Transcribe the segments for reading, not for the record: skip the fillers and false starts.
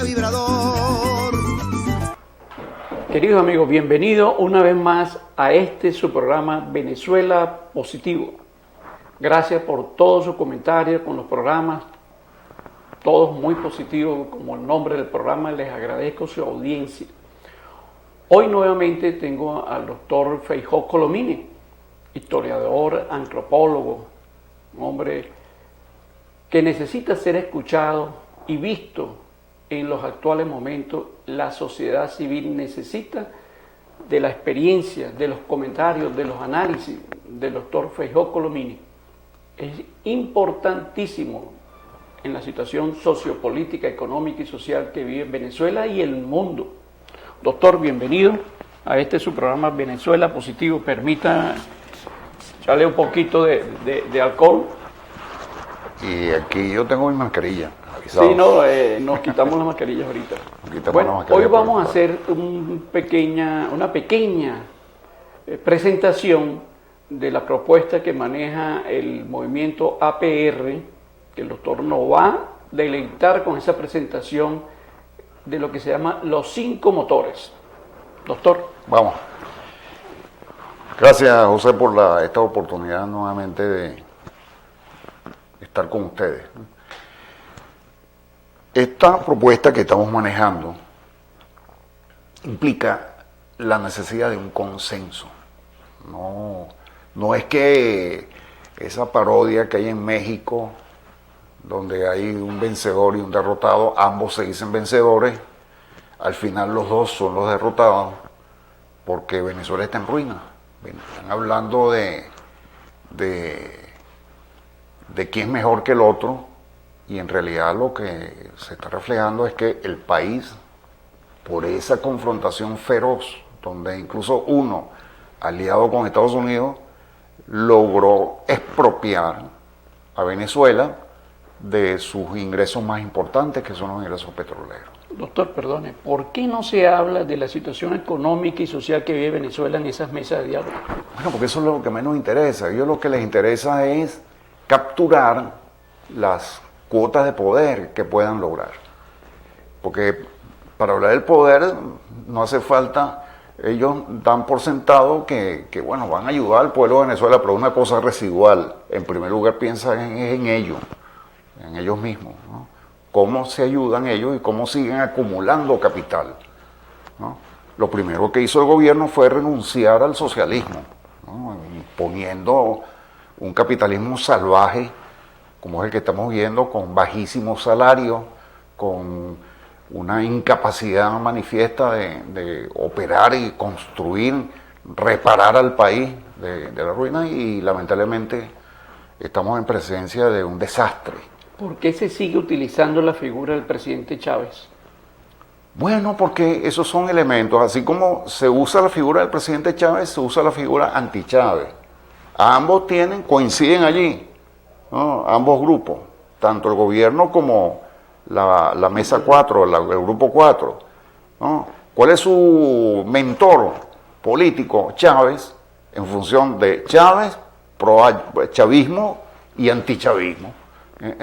vibrador. Queridos amigos, bienvenidos una vez más a su programa Venezuela Positivo. Gracias por todos sus comentarios con los programas, todos muy positivos, como el nombre del programa, les agradezco su audiencia. Hoy nuevamente tengo al doctor Feijó Colomini, historiador, antropólogo, un hombre que necesita ser escuchado y visto en los actuales momentos. La sociedad civil necesita de la experiencia, de los comentarios, de los análisis del doctor Feijó Colomini. Es importantísimo en la situación sociopolítica, económica y social que vive Venezuela y el mundo. Doctor, bienvenido a su programa Venezuela Positivo. Permita echarle un poquito de alcohol. Y aquí yo tengo mi mascarilla. Sí, no, nos quitamos las mascarillas ahorita. Bueno, hoy vamos a hacer una pequeña presentación de la propuesta que maneja el movimiento APR, que el doctor nos va a deleitar con esa presentación de lo que se llama los 5 motores. Doctor. Vamos. Gracias, José, por esta oportunidad nuevamente de estar con ustedes. Esta propuesta que estamos manejando implica la necesidad de un consenso. No es que esa parodia que hay en México, donde hay un vencedor y un derrotado, ambos se dicen vencedores, al final los dos son los derrotados, porque Venezuela está en ruina. Están hablando de quién es mejor que el otro, y en realidad lo que se está reflejando es que el país, por esa confrontación feroz, donde incluso uno, aliado con Estados Unidos, logró expropiar a Venezuela de sus ingresos más importantes, que son los ingresos petroleros. Doctor, perdone, ¿por qué no se habla de la situación económica y social que vive Venezuela en esas mesas de diálogo? Bueno, porque eso es lo que menos interesa. A ellos lo que les interesa es capturar las cuotas de poder que puedan lograr. Porque para hablar del poder no hace falta, ellos dan por sentado que bueno, van a ayudar al pueblo de Venezuela, pero una cosa residual. En primer lugar piensan en ellos mismos, ¿no? Cómo se ayudan ellos y cómo siguen acumulando capital, ¿no? Lo primero que hizo el gobierno fue renunciar al socialismo, ¿no? Imponiendo un capitalismo salvaje, como es el que estamos viendo, con bajísimos salarios, con una incapacidad manifiesta de operar y construir, reparar al país de la ruina, y lamentablemente estamos en presencia de un desastre. ¿Por qué se sigue utilizando la figura del presidente Chávez? Bueno, porque esos son elementos, así como se usa la figura del presidente Chávez, se usa la figura anti-Chávez. Ambos coinciden allí, ¿no? Ambos grupos, tanto el gobierno como la mesa 4, el grupo 4, ¿no? ¿Cuál es su mentor político? Chávez, en función de Chávez, pro-chavismo y antichavismo.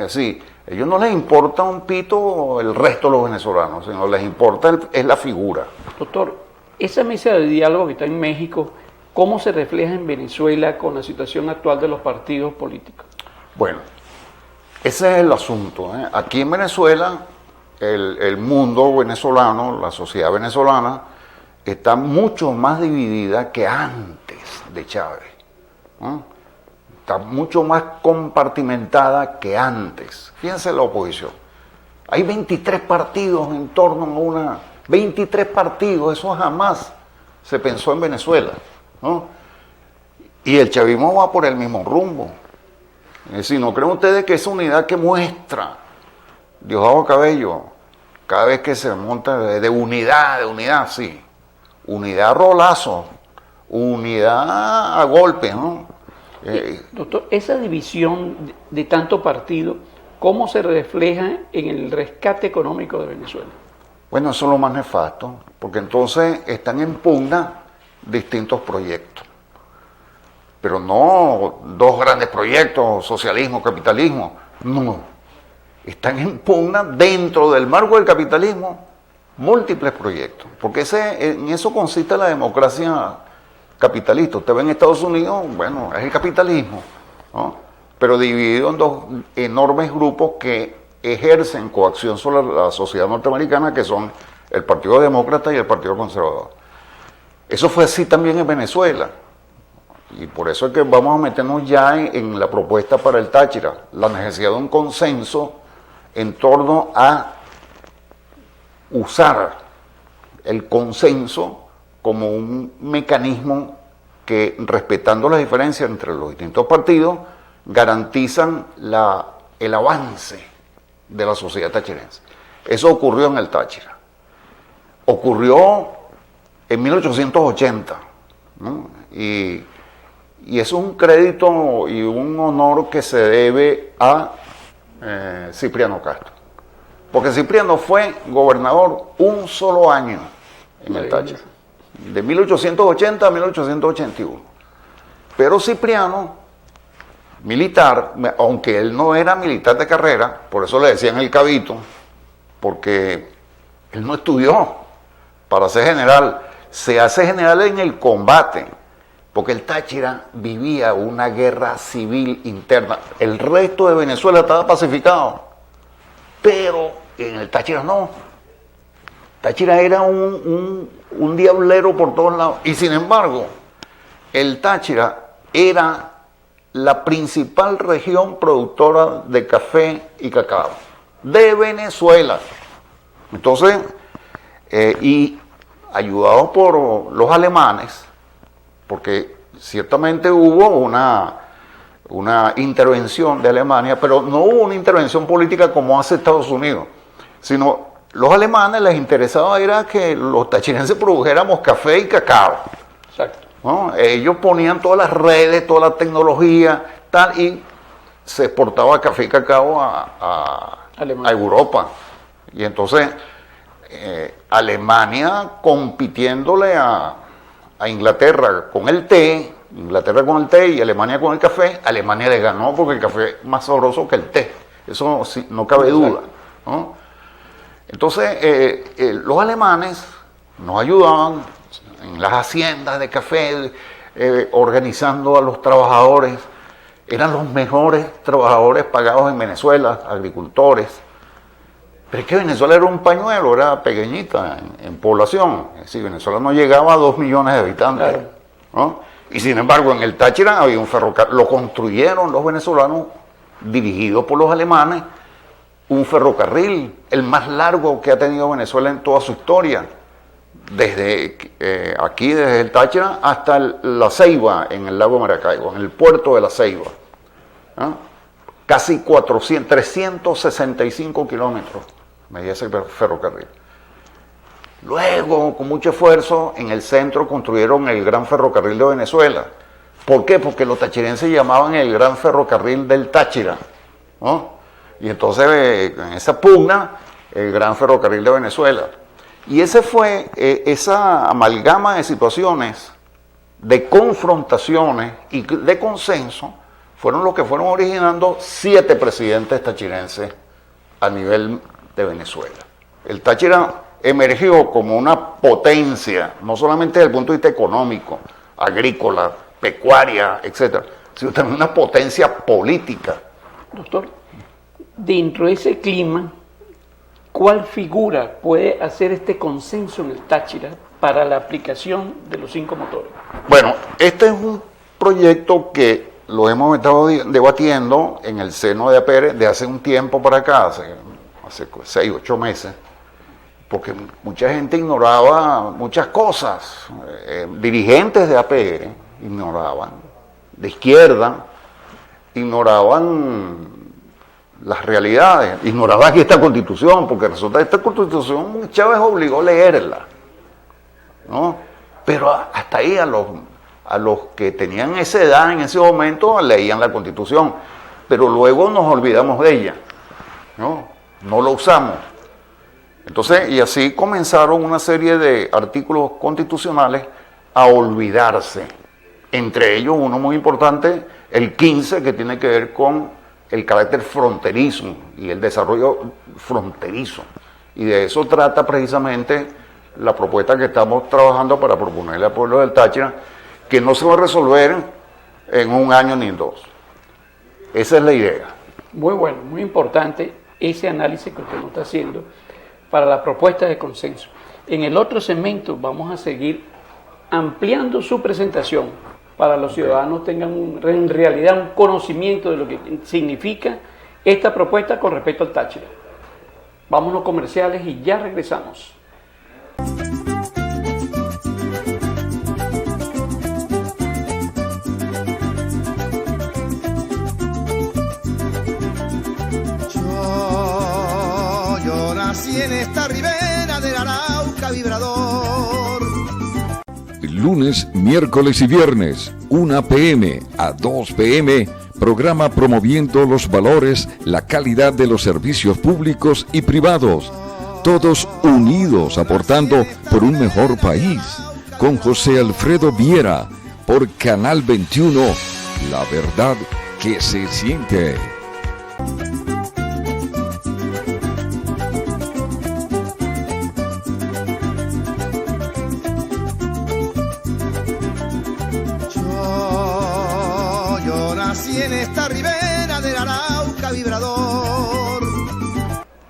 Sí, a ellos no les importa un pito el resto de los venezolanos, sino les importa es la figura. Doctor, esa mesa de diálogo que está en México, ¿cómo se refleja en Venezuela con la situación actual de los partidos políticos? Bueno, ese es el asunto, ¿eh? Aquí en Venezuela, el mundo venezolano, la sociedad venezolana, está mucho más dividida que antes de Chávez, ¿no? Está mucho más compartimentada que antes. Fíjense la oposición. Hay 23 partidos en torno a 23 partidos, eso jamás se pensó en Venezuela, ¿no? Y el chavismo va por el mismo rumbo. Es decir, ¿no creen ustedes que esa unidad que muestra Diosdado Cabello, cada vez que se monta de unidad, sí, unidad a rolazo, unidad a golpe, ¿no? Doctor, esa división de tanto partido, ¿cómo se refleja en el rescate económico de Venezuela? Bueno, eso es lo más nefasto, porque entonces están en pugna distintos proyectos. Pero no dos grandes proyectos, socialismo, capitalismo, no. están en pugna dentro del marco del capitalismo múltiples proyectos, porque en eso consiste la democracia capitalista. Usted ve en Estados Unidos, bueno, es el capitalismo, ¿no? Pero dividido en dos enormes grupos que ejercen coacción sobre la sociedad norteamericana, que son el Partido Demócrata y el Partido Conservador. Eso fue así también en Venezuela, y por eso es que vamos a meternos ya en la propuesta para el Táchira, la necesidad de un consenso en torno a usar el consenso como un mecanismo que, respetando las diferencias entre los distintos partidos, garantizan el avance de la sociedad tachirense. Eso ocurrió en el Táchira. Ocurrió en 1880, ¿no? Y es un crédito y un honor que se debe a Cipriano Castro. Porque Cipriano fue gobernador un solo año en el Táchira, de 1880 a 1881. Pero Cipriano, militar, aunque él no era militar de carrera, por eso le decían el cabito, porque él no estudió para ser general, se hace general en el combate, porque el Táchira vivía una guerra civil interna. El resto de Venezuela estaba pacificado, pero en el Táchira no. Táchira era un diablero por todos lados. Y sin embargo, el Táchira era la principal región productora de café y cacao de Venezuela. Entonces, y ayudados por los alemanes, porque ciertamente hubo una intervención de Alemania, pero no hubo una intervención política como hace Estados Unidos, sino los alemanes les interesaba era que los tachirenses produjéramos café y cacao. Exacto. ¿No? Ellos ponían todas las redes, toda la tecnología, tal, y se exportaba café y cacao a Europa. Y entonces Alemania compitiéndole a Inglaterra con el té, Inglaterra con el té y Alemania con el café, Alemania le ganó porque el café es más sabroso que el té. Eso sí, no cabe duda, ¿no? Entonces, los alemanes nos ayudaban en las haciendas de café, organizando a los trabajadores. Eran los mejores trabajadores pagados en Venezuela, agricultores. Pero es que Venezuela era un pañuelo, era pequeñita en población. Es decir, Venezuela no llegaba a 2 millones de habitantes, claro, ¿no? Y sin embargo, en el Táchira había un ferrocarril, lo construyeron los venezolanos, dirigidos por los alemanes, un ferrocarril, el más largo que ha tenido Venezuela en toda su historia, desde aquí, desde el Táchira hasta La Ceiba, en el lago Maracaibo, en el puerto de La Ceiba, ¿no? Casi 365 kilómetros medía ese ferrocarril. Luego, con mucho esfuerzo, en el centro construyeron el Gran Ferrocarril de Venezuela. ¿Por qué? Porque los tachirenses llamaban el Gran Ferrocarril del Táchira, ¿no? Y entonces, en esa pugna, el Gran Ferrocarril de Venezuela. Y ese fue esa amalgama de situaciones, de confrontaciones y de consenso, fueron los que fueron originando 7 presidentes tachirenses a nivel de Venezuela. El Táchira emergió como una potencia, no solamente desde el punto de vista económico, agrícola, pecuaria, etcétera, sino también una potencia política. Doctor, dentro de ese clima, ¿cuál figura puede hacer este consenso en el Táchira para la aplicación de los 5 motores? Bueno, este es un proyecto que lo hemos estado debatiendo en el seno de APR de hace un tiempo para acá, hace 6, 8 meses, porque mucha gente ignoraba muchas cosas. Dirigentes de APR ignoraban, de izquierda, ignoraban las realidades, ignoraban aquí esta Constitución, porque resulta que esta Constitución Chávez obligó a leerla, ¿no? Pero hasta ahí a los que tenían esa edad en ese momento leían la Constitución, pero luego nos olvidamos de ella, ¿no? No lo usamos. Entonces, y así comenzaron una serie de artículos constitucionales a olvidarse. Entre ellos uno muy importante, el 15, que tiene que ver con el carácter fronterizo y el desarrollo fronterizo. Y de eso trata precisamente la propuesta que estamos trabajando para proponerle al pueblo del Táchira, que no se va a resolver en un año ni en dos. Esa es la idea. Muy bueno, muy importante ese análisis que usted nos está haciendo para la propuesta de consenso. En el otro segmento vamos a seguir ampliando su presentación para los ciudadanos tengan en realidad un conocimiento de lo que significa esta propuesta con respecto al Táchira. Vámonos comerciales y ya regresamos. Yo nací en esta ribera del Arauca vibrador. Lunes, miércoles y viernes, 1 p.m. a 2 p.m., programa promoviendo los valores, la calidad de los servicios públicos y privados. Todos unidos aportando por un mejor país. Con José Alfredo Viera, por Canal 21, la verdad que se siente. Yo nací en esta ribera del Arauca vibrador.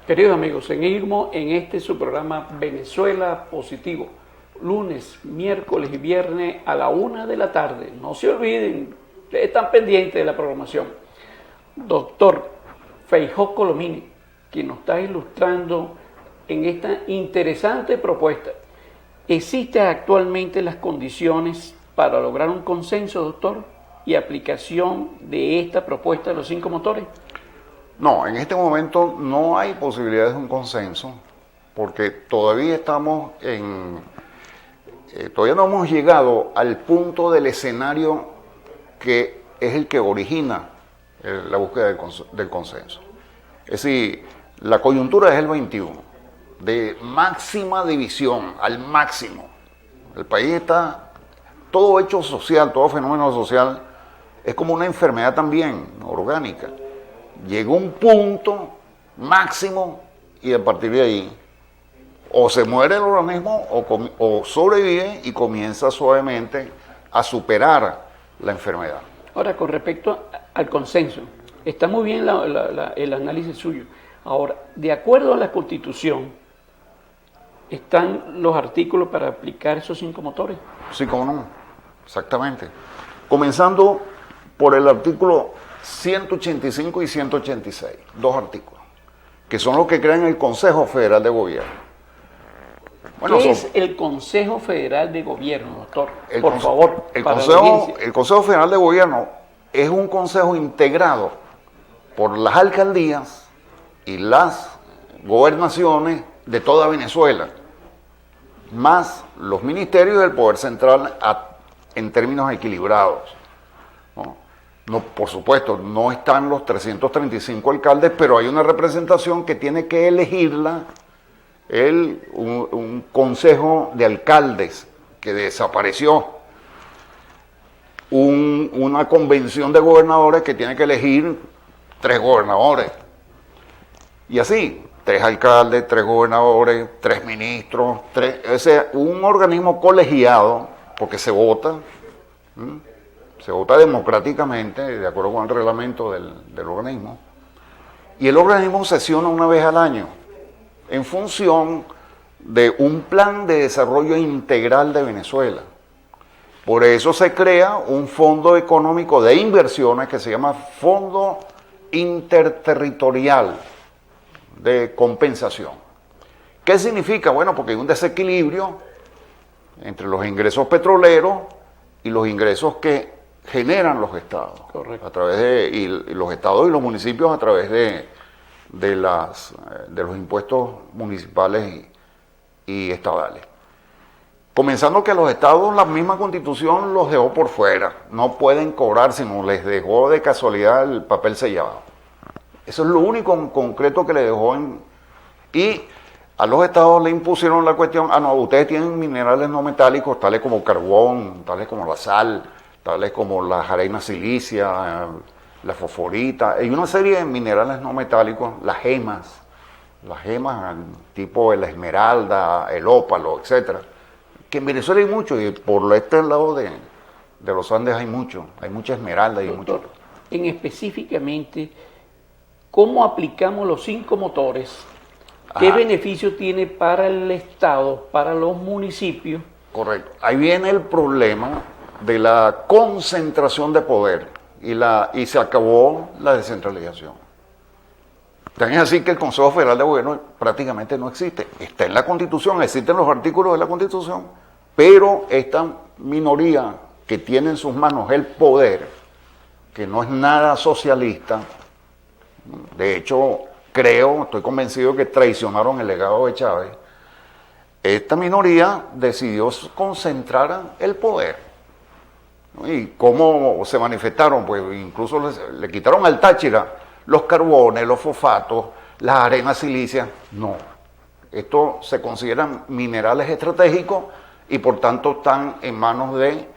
Queridos amigos, seguimos en este su programa Venezuela Positivo, lunes, miércoles y viernes a la 1 de la tarde. No se olviden, ustedes están pendientes de la programación. Doctor Feijó Colomini, quien nos está ilustrando en esta interesante propuesta. ¿Existen actualmente las condiciones para lograr un consenso, doctor, y aplicación de esta propuesta de los 5 motores? No, en este momento no hay posibilidades de un consenso, porque todavía estamos todavía no hemos llegado al punto del escenario que es el que origina la búsqueda del consenso. Es decir, la coyuntura es el 21, de máxima división, al máximo. El país está, todo hecho social, todo fenómeno social, es como una enfermedad también, orgánica. Llegó un punto máximo y a partir de ahí o se muere el organismo o sobrevive y comienza suavemente a superar la enfermedad. Ahora, con respecto al consenso, está muy bien el análisis suyo. Ahora, de acuerdo a la Constitución, ¿están los artículos para aplicar esos 5 motores? Sí, cómo no, exactamente. Comenzando por el artículo 185 y 186, 2 artículos, que son los que crean el Consejo Federal de Gobierno. Bueno, ¿qué es el Consejo Federal de Gobierno, doctor? Por favor, el Consejo Federal de Gobierno es un consejo integrado por las alcaldías y las gobernaciones de toda Venezuela, más los ministerios del Poder Central en términos equilibrados. No, por supuesto, no están los 335 alcaldes, pero hay una representación que tiene que elegirla un consejo de alcaldes que desapareció, una convención de gobernadores que tiene que elegir 3 gobernadores, y así, 3 alcaldes, 3 gobernadores, 3 ministros, o sea, un organismo colegiado, porque se vota. Se vota democráticamente, de acuerdo con el reglamento del organismo, y el organismo sesiona una vez al año, en función de un plan de desarrollo integral de Venezuela. Por eso se crea un fondo económico de inversiones que se llama Fondo Interterritorial de Compensación. ¿Qué significa? Bueno, porque hay un desequilibrio entre los ingresos petroleros y los ingresos que generan los estados. Correcto. A través y los estados y los municipios a través de los impuestos municipales y estadales. Comenzando que los estados, la misma Constitución los dejó por fuera, no pueden cobrar, sino les dejó de casualidad el papel sellado. Eso es lo único en concreto que le dejó y a los estados le impusieron la cuestión, no, ustedes tienen minerales no metálicos, tales como carbón, tales como la sal, tales como las arenas silicia, la fosforita, hay una serie de minerales no metálicos, las gemas tipo la esmeralda, el ópalo, etcétera, que en Venezuela hay mucho, y por este lado de los Andes hay mucha esmeralda y mucho. Doctor, en específicamente, ¿cómo aplicamos los 5 motores? ¿Qué beneficio tiene para el Estado, para los municipios? Correcto. Ahí viene el problema de la concentración de poder y se acabó la descentralización. Tan es así que el Consejo Federal de Gobierno prácticamente no existe. Está en la Constitución, existen los artículos de la Constitución, pero esta minoría que tiene en sus manos el poder, que no es nada socialista, de hecho, estoy convencido que traicionaron el legado de Chávez, esta minoría decidió concentrar el poder. ¿Y cómo se manifestaron? Pues incluso le quitaron al Táchira los carbones, los fosfatos, las arenas silíceas. No, esto se consideran minerales estratégicos y por tanto están en manos de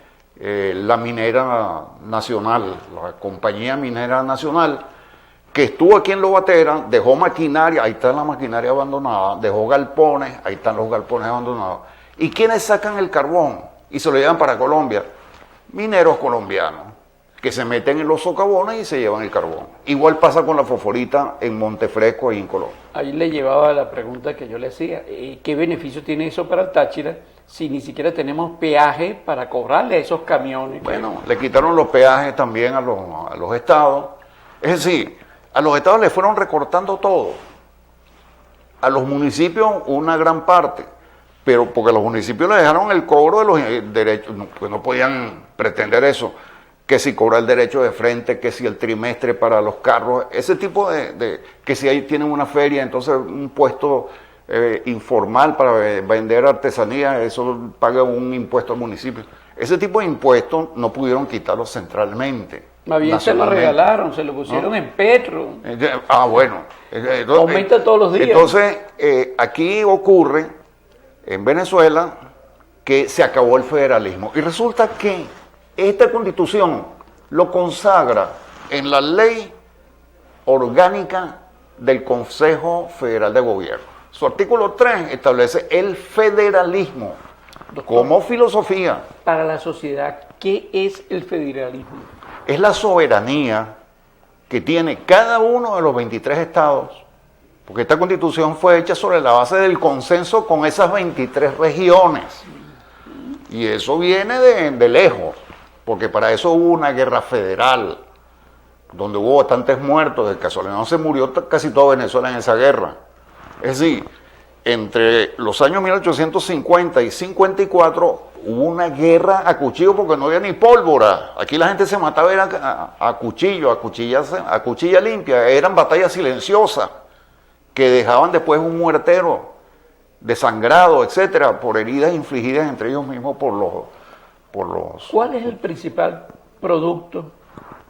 la minera nacional, la compañía minera nacional, que estuvo aquí en Lobatera, dejó maquinaria, ahí está la maquinaria abandonada, dejó galpones, ahí están los galpones abandonados. ¿Y quiénes sacan el carbón y se lo llevan para Colombia? Mineros colombianos, que se meten en los socavones y se llevan el carbón. Igual pasa con la fosforita en Montefresco y en Colombia. Ahí le llevaba la pregunta que yo le hacía, ¿qué beneficio tiene eso para el Táchira si ni siquiera tenemos peaje para cobrarle a esos camiones? Bueno, le quitaron los peajes también a los estados. Es decir, a los estados le fueron recortando todo. A los municipios una gran parte, pero porque a los municipios le dejaron el cobro de los derechos, pues no podían pretender eso, que si cobra el derecho de frente, que si el trimestre para los carros, ese tipo que si ahí tienen una feria, entonces un puesto informal para vender artesanía, eso paga un impuesto al municipio. Ese tipo de impuestos no pudieron quitarlos centralmente. Más bien se lo regalaron, se lo pusieron en Petro. Bueno. Aumenta todos los días. Entonces, aquí ocurre, en Venezuela, que se acabó el federalismo. Y resulta que esta Constitución lo consagra en la ley orgánica del Consejo Federal de Gobierno. Su artículo 3 establece el federalismo como filosofía. Para la sociedad, ¿qué es el federalismo? Es la soberanía que tiene cada uno de los 23 estados, porque esta Constitución fue hecha sobre la base del consenso con esas 23 regiones. Y eso viene de lejos, porque para eso hubo una guerra federal, donde hubo bastantes muertos, de casualidad no se murió casi toda Venezuela en esa guerra. Es decir, entre los años 1850 y 54 hubo una guerra a cuchillo porque no había ni pólvora. Aquí la gente se mataba era a cuchillo, a cuchilla limpia. Eran batallas silenciosas que dejaban después un muertero desangrado, etcétera, por heridas infligidas entre ellos mismos por los... ¿Cuál es el principal producto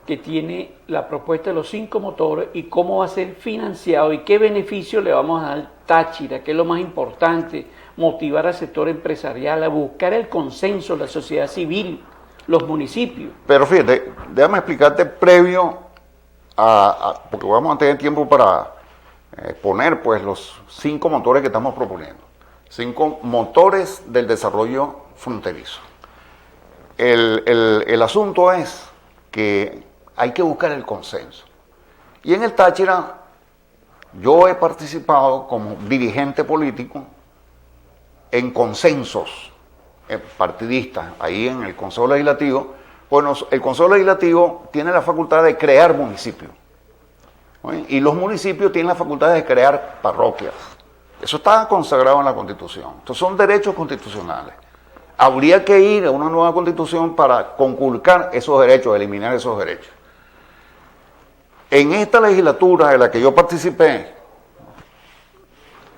que tiene la propuesta de los 5 motores y cómo va a ser financiado y qué beneficio le vamos a dar al Táchira, que es lo más importante, motivar al sector empresarial a buscar el consenso, la sociedad civil, los municipios? Pero fíjate, déjame explicarte previo porque vamos a tener tiempo para exponer pues los 5 motores que estamos proponiendo. 5 motores del desarrollo fronterizo. El asunto es que hay que buscar el consenso. Y en el Táchira, yo he participado como dirigente político en consensos partidistas, ahí en el Consejo Legislativo. Bueno, el Consejo Legislativo tiene la facultad de crear municipios, ¿sí? Y los municipios tienen la facultad de crear parroquias. Eso está consagrado en la Constitución. Entonces son derechos constitucionales. Habría que ir a una nueva Constitución para conculcar esos derechos, eliminar esos derechos. En esta legislatura en la que yo participé,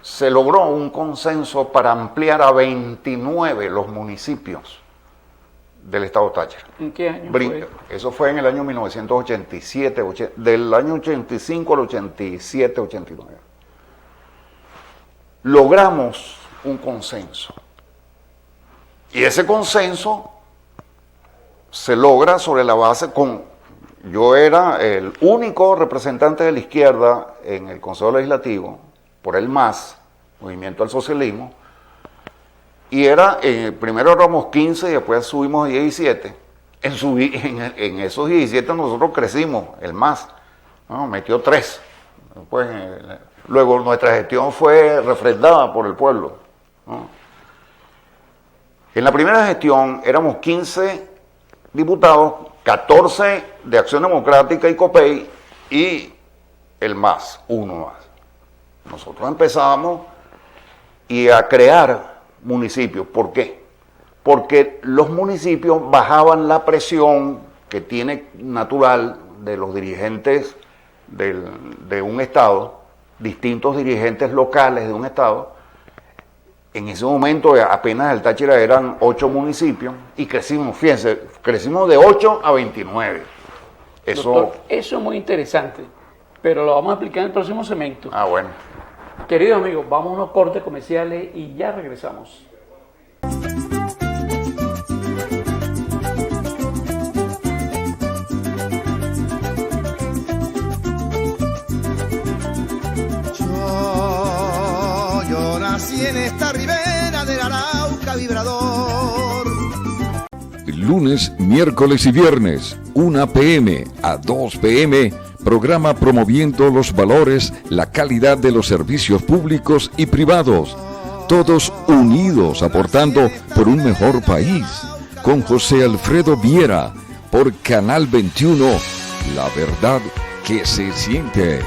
se logró un consenso para ampliar a 29 los municipios del estado Táchira. ¿En qué año fue? Eso fue en el año 1987, del año 85 al 87, 89. Logramos un consenso. Y ese consenso se logra sobre la base con yo era el único representante de la izquierda en el Consejo Legislativo, por el MAS, Movimiento al Socialismo, y primero éramos 15 y después subimos a 17. En esos 17 nosotros crecimos, el MAS, ¿no? Metió 3. Pues, luego nuestra gestión fue refrendada por el pueblo, ¿no? En la primera gestión éramos 15 diputados, 14 de Acción Democrática y COPEI y el MAS, uno más. Nosotros empezamos a crear municipios. ¿Por qué? Porque los municipios bajaban la presión que tiene natural de los dirigentes de un estado, distintos dirigentes locales de un estado. En ese momento apenas el Táchira eran 8 municipios y crecimos, fíjense, crecimos de 8 a 29. Doctor, eso es muy interesante, pero lo vamos a explicar en el próximo segmento. Ah, bueno. Queridos amigos, vamos a unos cortes comerciales y ya regresamos. Yo nací en esta ribera del Arauca vibrador. Lunes, miércoles y viernes, 1 p.m. a 2 p.m., programa promoviendo los valores, la calidad de los servicios públicos y privados. Todos unidos aportando por un mejor país. Con José Alfredo Viera, por Canal 21, la verdad que se siente.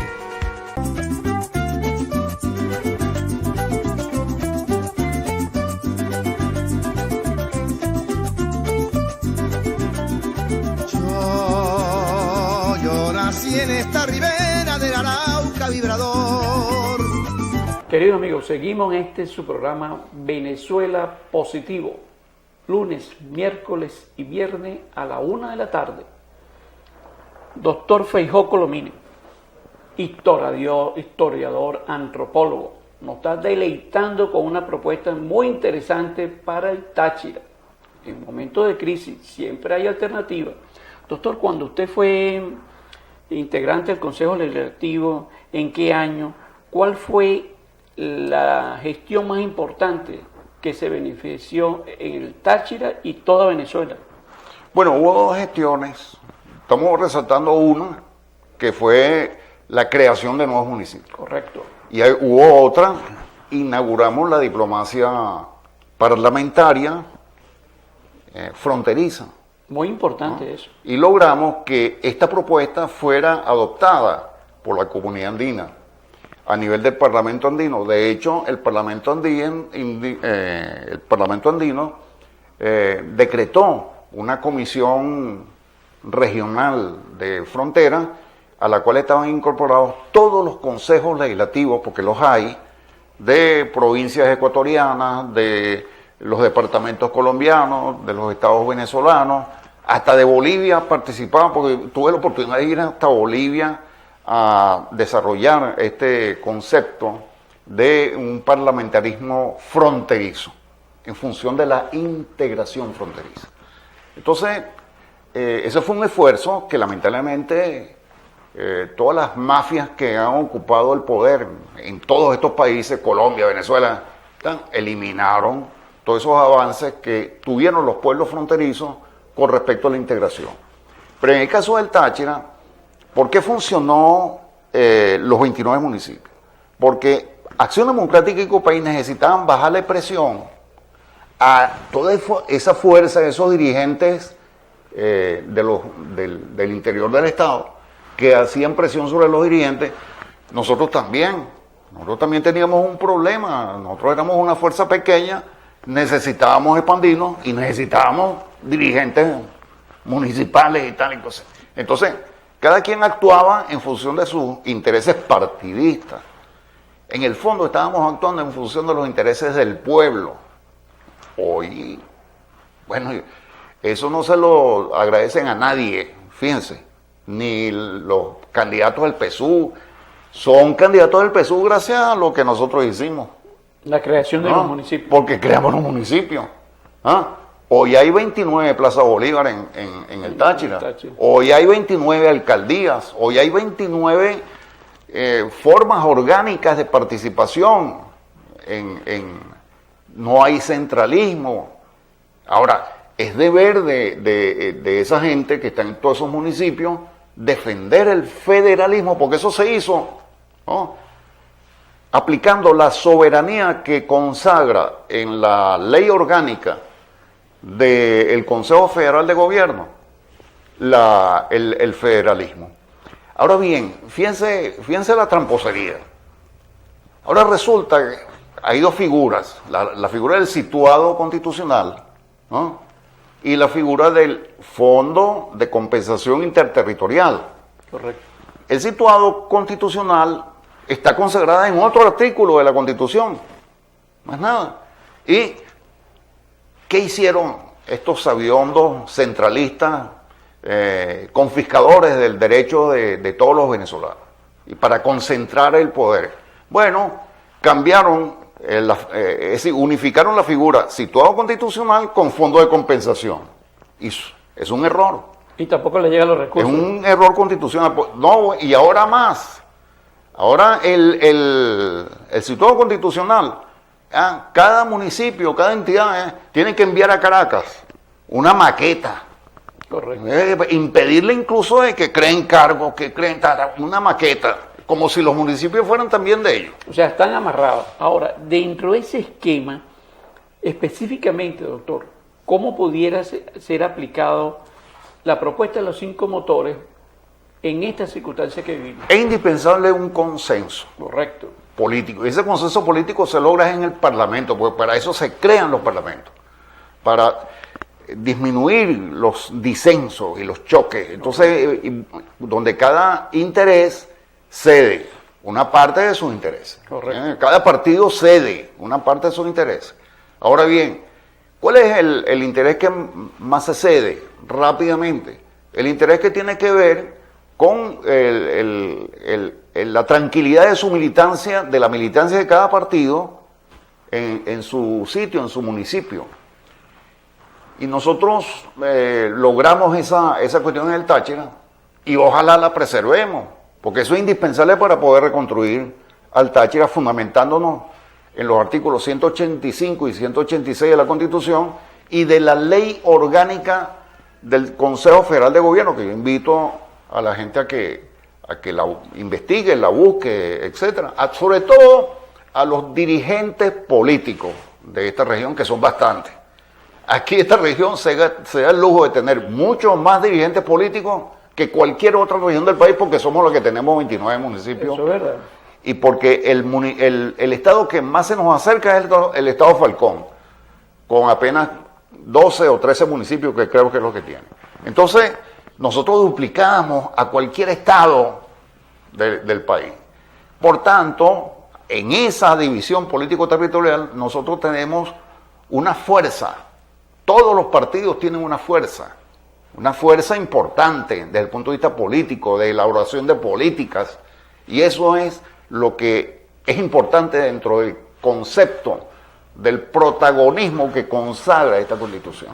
Yo nací en esta ribera del Arauca vibrador. Queridos amigos, seguimos en su programa Venezuela Positivo, lunes, miércoles y viernes a la 1 de la tarde. Doctor Feijó Colomine, historiador, antropólogo, nos está deleitando con una propuesta muy interesante para el Táchira. En momentos de crisis siempre hay alternativas. Doctor, cuando usted fue integrante del Consejo Legislativo, ¿en qué año? ¿Cuál fue la gestión más importante que se benefició en el Táchira y toda Venezuela? Bueno, hubo 2 gestiones. Estamos resaltando una, que fue la creación de nuevos municipios. Correcto. Y hubo otra, inauguramos la diplomacia parlamentaria fronteriza. Muy importante eso. Y logramos que esta propuesta fuera adoptada por la comunidad andina a nivel del Parlamento andino. De hecho, el Parlamento andino decretó una comisión regional de frontera a la cual estaban incorporados todos los consejos legislativos, porque los hay, de provincias ecuatorianas, de los departamentos colombianos, de los estados venezolanos, hasta de Bolivia participaban, porque tuve la oportunidad de ir hasta Bolivia a desarrollar este concepto de un parlamentarismo fronterizo, en función de la integración fronteriza. Entonces, ese fue un esfuerzo que lamentablemente todas las mafias que han ocupado el poder en todos estos países, Colombia, Venezuela, eliminaron todos esos avances que tuvieron los pueblos fronterizos con respecto a la integración. Pero en el caso del Táchira, ¿por qué funcionó los 29 municipios? Porque Acción Democrática y COPEI necesitaban bajarle presión a toda esa fuerza de esos dirigentes del interior del Estado que hacían presión sobre los dirigentes. Nosotros también teníamos un problema. Nosotros éramos una fuerza pequeña, necesitábamos expandirnos y necesitábamos dirigentes municipales y tal y cosas. Entonces, cada quien actuaba en función de sus intereses partidistas. En el fondo estábamos actuando en función de los intereses del pueblo. Hoy, bueno, eso no se lo agradecen a nadie, fíjense, ni los candidatos del PSUV. Son candidatos del PSUV gracias a lo que nosotros hicimos. La creación de los municipios. Porque creamos los municipios. Hoy hay 29 Plaza Bolívar en el Táchira. Hoy hay 29 alcaldías. Hoy hay 29 formas orgánicas de participación. No hay centralismo. Ahora, es deber de esa gente que está en todos esos municipios defender el federalismo, porque eso se hizo, ¿no?, aplicando la soberanía que consagra en la ley orgánica del Consejo Federal de Gobierno el federalismo. Ahora bien, fíjense la tramposería. Ahora resulta que hay dos figuras, la figura del situado constitucional, ¿no?, y la figura del Fondo de Compensación Interterritorial. Correcto. El situado constitucional está consagrada en otro artículo de la Constitución, más nada. ¿Y qué hicieron estos sabiondos centralistas, confiscadores del derecho de todos los venezolanos? Y para concentrar el poder, bueno, cambiaron, unificaron la figura situado constitucional con fondo de compensación. Y es un error. Y tampoco le llegan los recursos. Es un error constitucional. No, y ahora más. Ahora el situado constitucional, cada municipio, cada entidad tiene que enviar a Caracas una maqueta. Correcto. Impedirle incluso de que creen cargos, que creen una maqueta, como si los municipios fueran también de ellos. O sea, están amarrados. Ahora, dentro de ese esquema, específicamente, doctor, ¿cómo pudiera ser aplicado la propuesta de los 5 motores en esta circunstancia que vivimos? Es indispensable un consenso. Correcto. Político. Y ese consenso político se logra en el Parlamento, porque para eso se crean los parlamentos, para disminuir los disensos y los choques. Entonces, donde cada interés cede una parte de sus intereses. Correcto. Cada partido cede una parte de sus intereses. Ahora bien, ¿cuál es el interés que más se cede rápidamente? El interés que tiene que ver con la tranquilidad de su militancia, de la militancia de cada partido en su sitio, en su municipio. Y nosotros logramos esa cuestión en el Táchira y ojalá la preservemos, porque eso es indispensable para poder reconstruir al Táchira, fundamentándonos en los artículos 185 y 186 de la Constitución y de la ley orgánica del Consejo Federal de Gobierno, que yo invito a la gente a que la investigue, la busque, etcétera. Sobre todo a los dirigentes políticos de esta región, que son bastantes. Aquí esta región se da el lujo de tener muchos más dirigentes políticos que cualquier otra región del país, porque somos los que tenemos 29 municipios. Eso es verdad. Y porque el estado que más se nos acerca es el estado Falcón, con apenas 12 o 13 municipios, que creo que es lo que tiene. Entonces, nosotros duplicamos a cualquier estado del país. Por tanto, en esa división político-territorial, nosotros tenemos una fuerza. Todos los partidos tienen una fuerza importante desde el punto de vista político, de elaboración de políticas, y eso es lo que es importante dentro del concepto del protagonismo que consagra esta Constitución.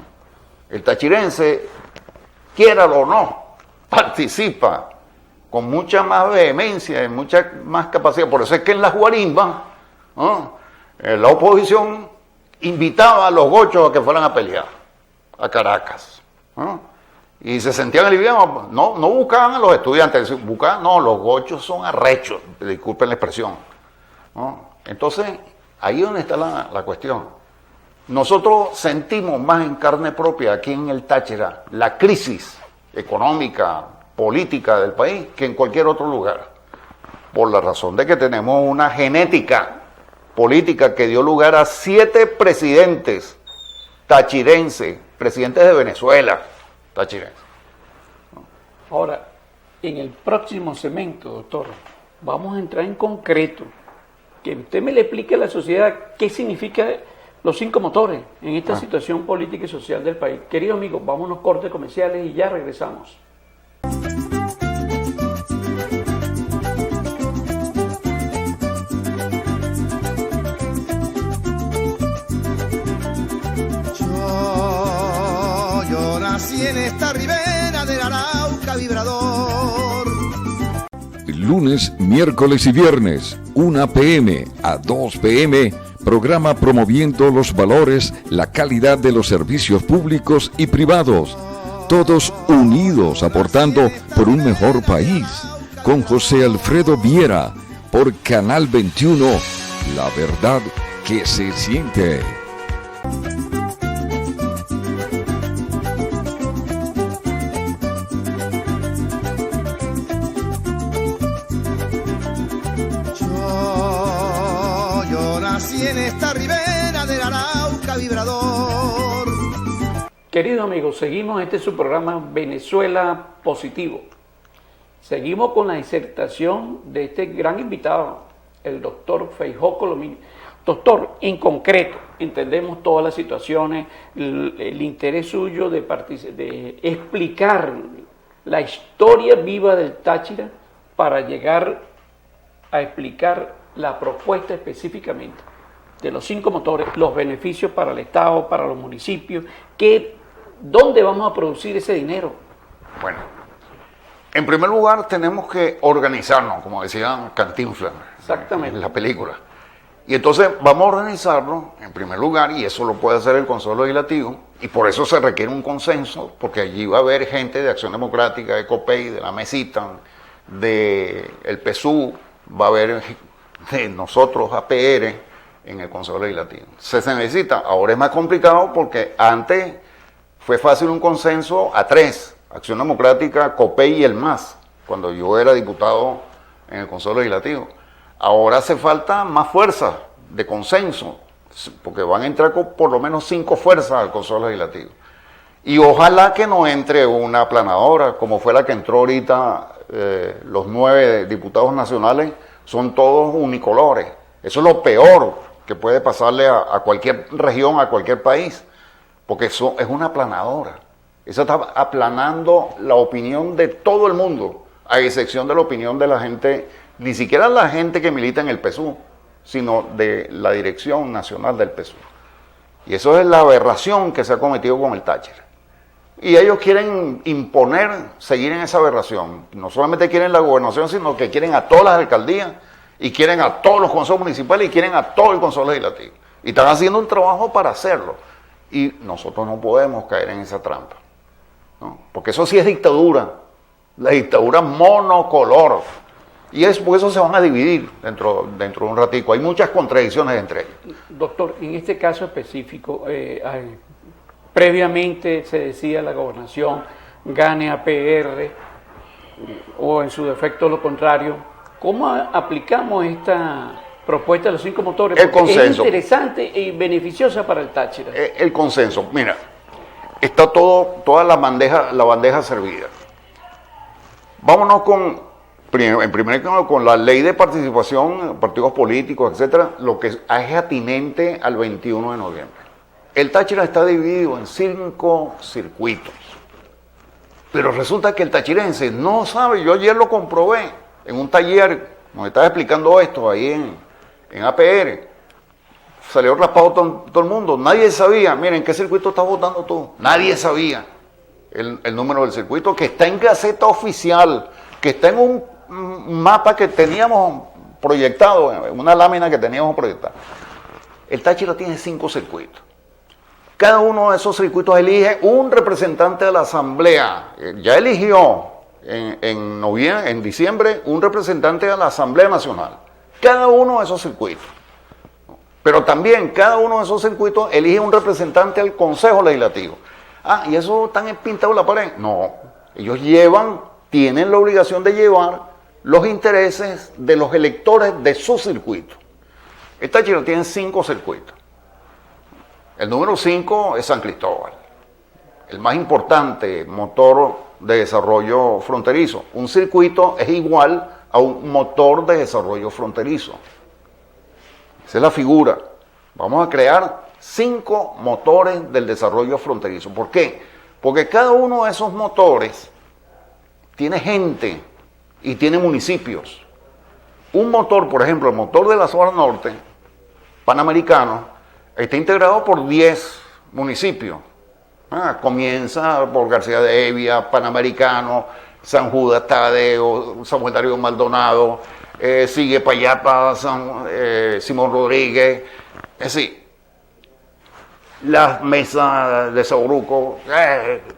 El tachirense, quiéralo o no, participa con mucha más vehemencia y mucha más capacidad. Por eso es que en las guarimbas, ¿no?, la oposición invitaba a los gochos a que fueran a pelear a Caracas, ¿no?, y se sentían aliviados. No buscaban a los estudiantes, buscaban, no, los gochos son arrechos, disculpen la expresión, ¿no? Entonces, ahí es donde está la cuestión. Nosotros sentimos más en carne propia aquí en el Táchira la crisis económica, política del país que en cualquier otro lugar, por la razón de que tenemos una genética política que dio lugar a 7 presidentes tachirenses, presidentes de Venezuela tachirenses. Ahora, en el próximo segmento, doctor, vamos a entrar en concreto, que usted me le explique a la sociedad qué significa los 5 motores en esta situación política y social del país. Queridos amigos, vámonos cortes comerciales y ya regresamos. Yo nací en esta ribera del Arauca vibrador. Lunes, miércoles y viernes, 1 p.m. a 2 p.m., programa promoviendo los valores, la calidad de los servicios públicos y privados. Todos unidos aportando por un mejor país. Con José Alfredo Viera, por Canal 21, la verdad que se siente. Yo nací en esta ribera del Arauca vibrador. Queridos amigos, seguimos este su programa Venezuela Positivo. Seguimos con la disertación de este gran invitado, el doctor Feijó Colomiño. Doctor, en concreto, entendemos todas las situaciones, el interés suyo de explicar la historia viva del Táchira para llegar a explicar la propuesta específicamente de los 5 motores, los beneficios para el Estado, para los municipios, ¿dónde vamos a producir ese dinero? Bueno, en primer lugar tenemos que organizarnos, como decía Cantinflas en la película. Y entonces vamos a organizarnos en primer lugar, y eso lo puede hacer el Consejo Legislativo, y por eso se requiere un consenso, porque allí va a haber gente de Acción Democrática, de COPEI, de la Mesita, del PSU, va a haber de nosotros, APR, en el Consejo Legislativo. Se necesita, ahora es más complicado porque antes fue fácil un consenso a 3, Acción Democrática, COPEI y el MAS, cuando yo era diputado en el Consejo Legislativo. Ahora hace falta más fuerzas de consenso, porque van a entrar con por lo menos 5 fuerzas al Consejo Legislativo. Y ojalá que no entre una aplanadora, como fue la que entró ahorita, los 9 diputados nacionales son todos unicolores. Eso es lo peor que puede pasarle a cualquier región, a cualquier país, porque eso es una aplanadora. Eso está aplanando la opinión de todo el mundo, a excepción de la opinión de la gente, ni siquiera la gente que milita en el PSU, sino de la dirección nacional del PSU. Y eso es la aberración que se ha cometido con el Táchira. Y ellos quieren imponer, seguir en esa aberración. No solamente quieren la gobernación, sino que quieren a todas las alcaldías, y quieren a todos los consejos municipales, y quieren a todo el Consejo Legislativo. Y están haciendo un trabajo para hacerlo. Y nosotros no podemos caer en esa trampa, ¿no? Porque eso sí es dictadura, la dictadura monocolor. Y es por eso se van a dividir dentro de un ratico. Hay muchas contradicciones entre ellos. Doctor, en este caso específico, previamente se decía la gobernación gane APR, o en su defecto lo contrario. ¿Cómo aplicamos esta propuesta de los 5 motores? El consenso. Es interesante y beneficiosa para el Táchira. El consenso, mira, está toda la bandeja servida. Vámonos en primer lugar con la ley de participación, partidos políticos, etcétera, lo que es atinente al 21 de noviembre. El Táchira está dividido en 5 circuitos. Pero resulta que el tachirense no sabe, yo ayer lo comprobé en un taller, nos estaba explicando esto ahí en APR, salió raspado todo el mundo, nadie sabía, miren, ¿qué circuito estás votando tú? Nadie sabía el número del circuito, que está en Gaceta Oficial, que está en un mapa que teníamos proyectado, en una lámina que teníamos proyectada. El Táchira tiene 5 circuitos. Cada uno de esos circuitos elige un representante de la Asamblea. Ya eligió en diciembre un representante de la Asamblea Nacional. Cada uno de esos circuitos. Pero también cada uno de esos circuitos elige un representante al Consejo Legislativo. Ah, ¿y eso están pintados en la pared? No, ellos tienen la obligación de llevar los intereses de los electores de su circuito. El Táchira tiene 5 circuitos. El número 5 es San Cristóbal, el más importante motor de desarrollo fronterizo. Un circuito es igual a un motor de desarrollo fronterizo. Esa es la figura. Vamos a crear 5 motores del desarrollo fronterizo. ¿Por qué? Porque cada uno de esos motores tiene gente y tiene municipios. Un motor, por ejemplo, el motor de la zona norte, panamericano, está integrado por 10 municipios. Comienza por García de Evia, Panamericano, San Judas Tadeo, San Juan Darío Maldonado, sigue para allá para Simón Rodríguez, es decir, las mesas de Sauruco,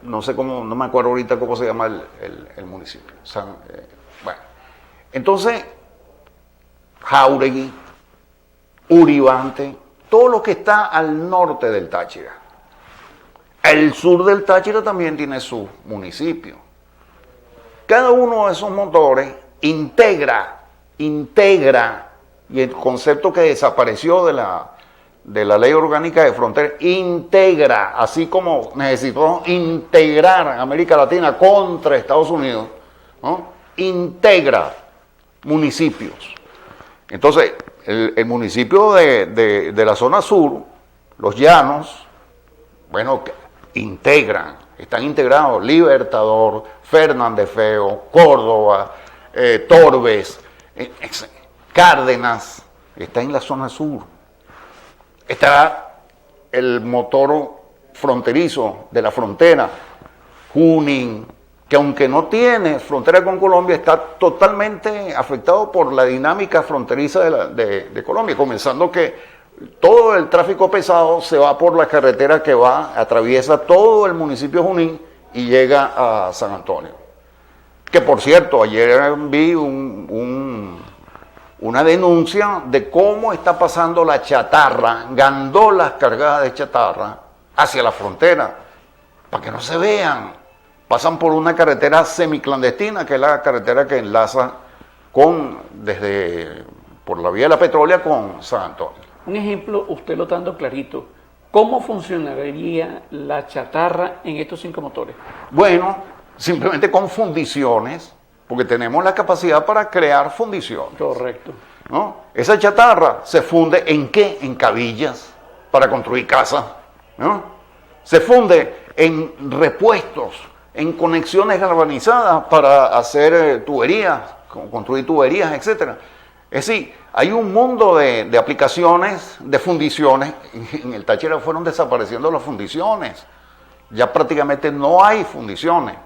no sé cómo, no me acuerdo ahorita cómo se llama el municipio. Bueno, entonces, Jáuregui, Uribante, todo lo que está al norte del Táchira. El sur del Táchira también tiene su municipio. Cada uno de esos motores integra, y el concepto que desapareció de la Ley Orgánica de Fronteras, integra, así como necesitó integrar América Latina contra Estados Unidos, ¿no? Integra municipios. Entonces, el municipio de la zona sur, los llanos, bueno, están integrados Libertador, Fernández Feo, Córdoba, Torbes, Cárdenas, está en la zona sur. Está el motor fronterizo de la frontera, Junín, que aunque no tiene frontera con Colombia, está totalmente afectado por la dinámica fronteriza de Colombia, comenzando que todo el tráfico pesado se va por la carretera que atraviesa todo el municipio de Junín y llega a San Antonio. Que por cierto, ayer vi una denuncia de cómo está pasando la chatarra, gandolas cargadas de chatarra, hacia la frontera, para que no se vean. Pasan por una carretera semiclandestina, que es la carretera que enlaza por la vía de la Petrólea con San Antonio. Un ejemplo, usted lo está dando clarito. ¿Cómo funcionaría la chatarra en estos 5 motores? Bueno, simplemente con fundiciones, porque tenemos la capacidad para crear fundiciones. Correcto. ¿No? Esa chatarra se funde ¿en qué? En cabillas para construir casas, ¿no? Se funde en repuestos, en conexiones galvanizadas para hacer tuberías, construir tuberías, etc. Es decir, hay un mundo de aplicaciones, de fundiciones. En el Táchira fueron desapareciendo las fundiciones. Ya prácticamente no hay fundiciones.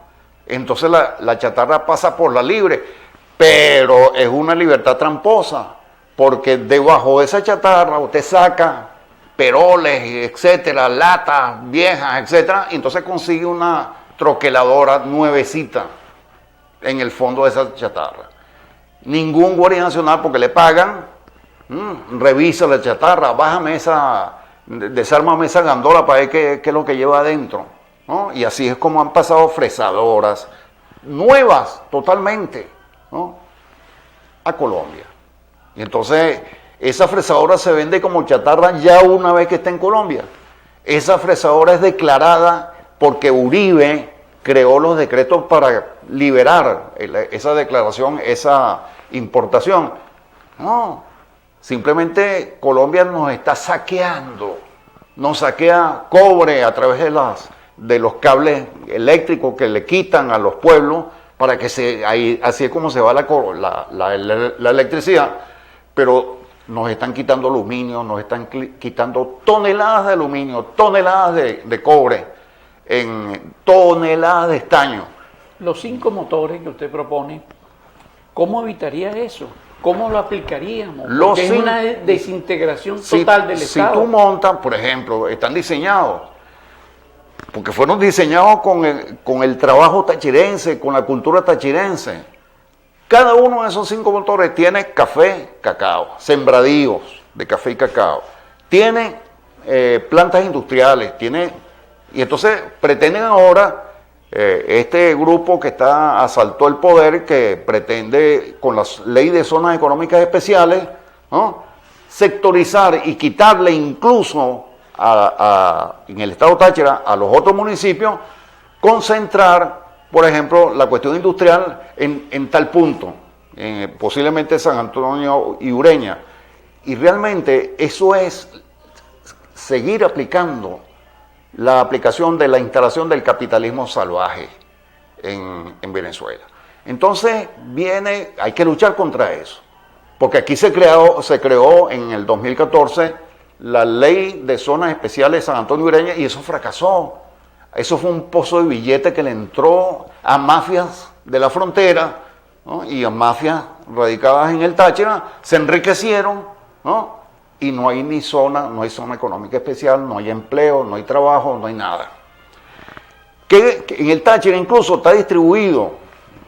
Entonces la chatarra pasa por la libre, pero es una libertad tramposa, porque debajo de esa chatarra usted saca peroles, etcétera, latas viejas, etcétera, y entonces consigue una troqueladora nuevecita en el fondo de esa chatarra. Ningún guardia nacional, porque le pagan, revisa la chatarra, desármame esa gandola para ver qué es lo que lleva adentro, ¿no? Y así es como han pasado fresadoras nuevas totalmente, ¿no?, a Colombia. Y entonces esa fresadora se vende como chatarra ya una vez que está en Colombia. Esa fresadora es declarada porque Uribe creó los decretos para liberar esa declaración, esa importación. No, simplemente Colombia nos está saqueando, nos saquea cobre a través de los cables eléctricos que le quitan a los pueblos para que así es como se va la electricidad, pero nos están quitando aluminio, nos están quitando toneladas de aluminio, toneladas de cobre, toneladas de estaño. Los 5 motores que usted propone, ¿cómo evitaría eso? ¿Cómo lo aplicaríamos? Porque es una desintegración total del Estado. Si tú montas, por ejemplo, están diseñados, porque fueron diseñados con el trabajo tachirense, con la cultura tachirense. Cada uno de esos 5 motores tiene café, cacao, sembradíos de café y cacao. Tiene plantas industriales, y entonces pretenden ahora, este grupo que asaltó el poder, que pretende con la ley de zonas económicas especiales, ¿no?, sectorizar y quitarle incluso en el estado Táchira a los otros municipios, concentrar, por ejemplo, la cuestión industrial en tal punto, posiblemente San Antonio y Ureña. Y realmente eso es seguir aplicando la aplicación de la instalación del capitalismo salvaje en Venezuela. Entonces hay que luchar contra eso, porque aquí se creó en el 2014 la ley de zonas especiales de San Antonio y Ureña, y eso fracasó. Eso fue un pozo de billete que le entró a mafias de la frontera, ¿no? Y a mafias radicadas en el Táchira, se enriquecieron, ¿no? Y no hay ni zona, no hay zona económica especial, no hay empleo, no hay trabajo, no hay nada. Que en el Táchira incluso está distribuido,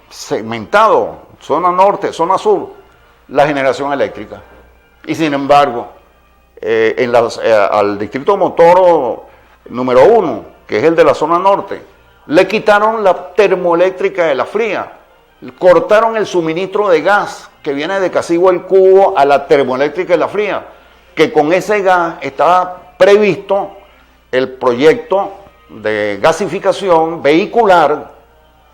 segmentado, zona norte, zona sur, la generación eléctrica. Y sin embargo, al distrito Motoro número 1, que es el de la zona norte, le quitaron la termoeléctrica de la fría, cortaron el suministro de gas que viene de Casigua el Cubo a la termoeléctrica de la fría, que con ese gas estaba previsto el proyecto de gasificación vehicular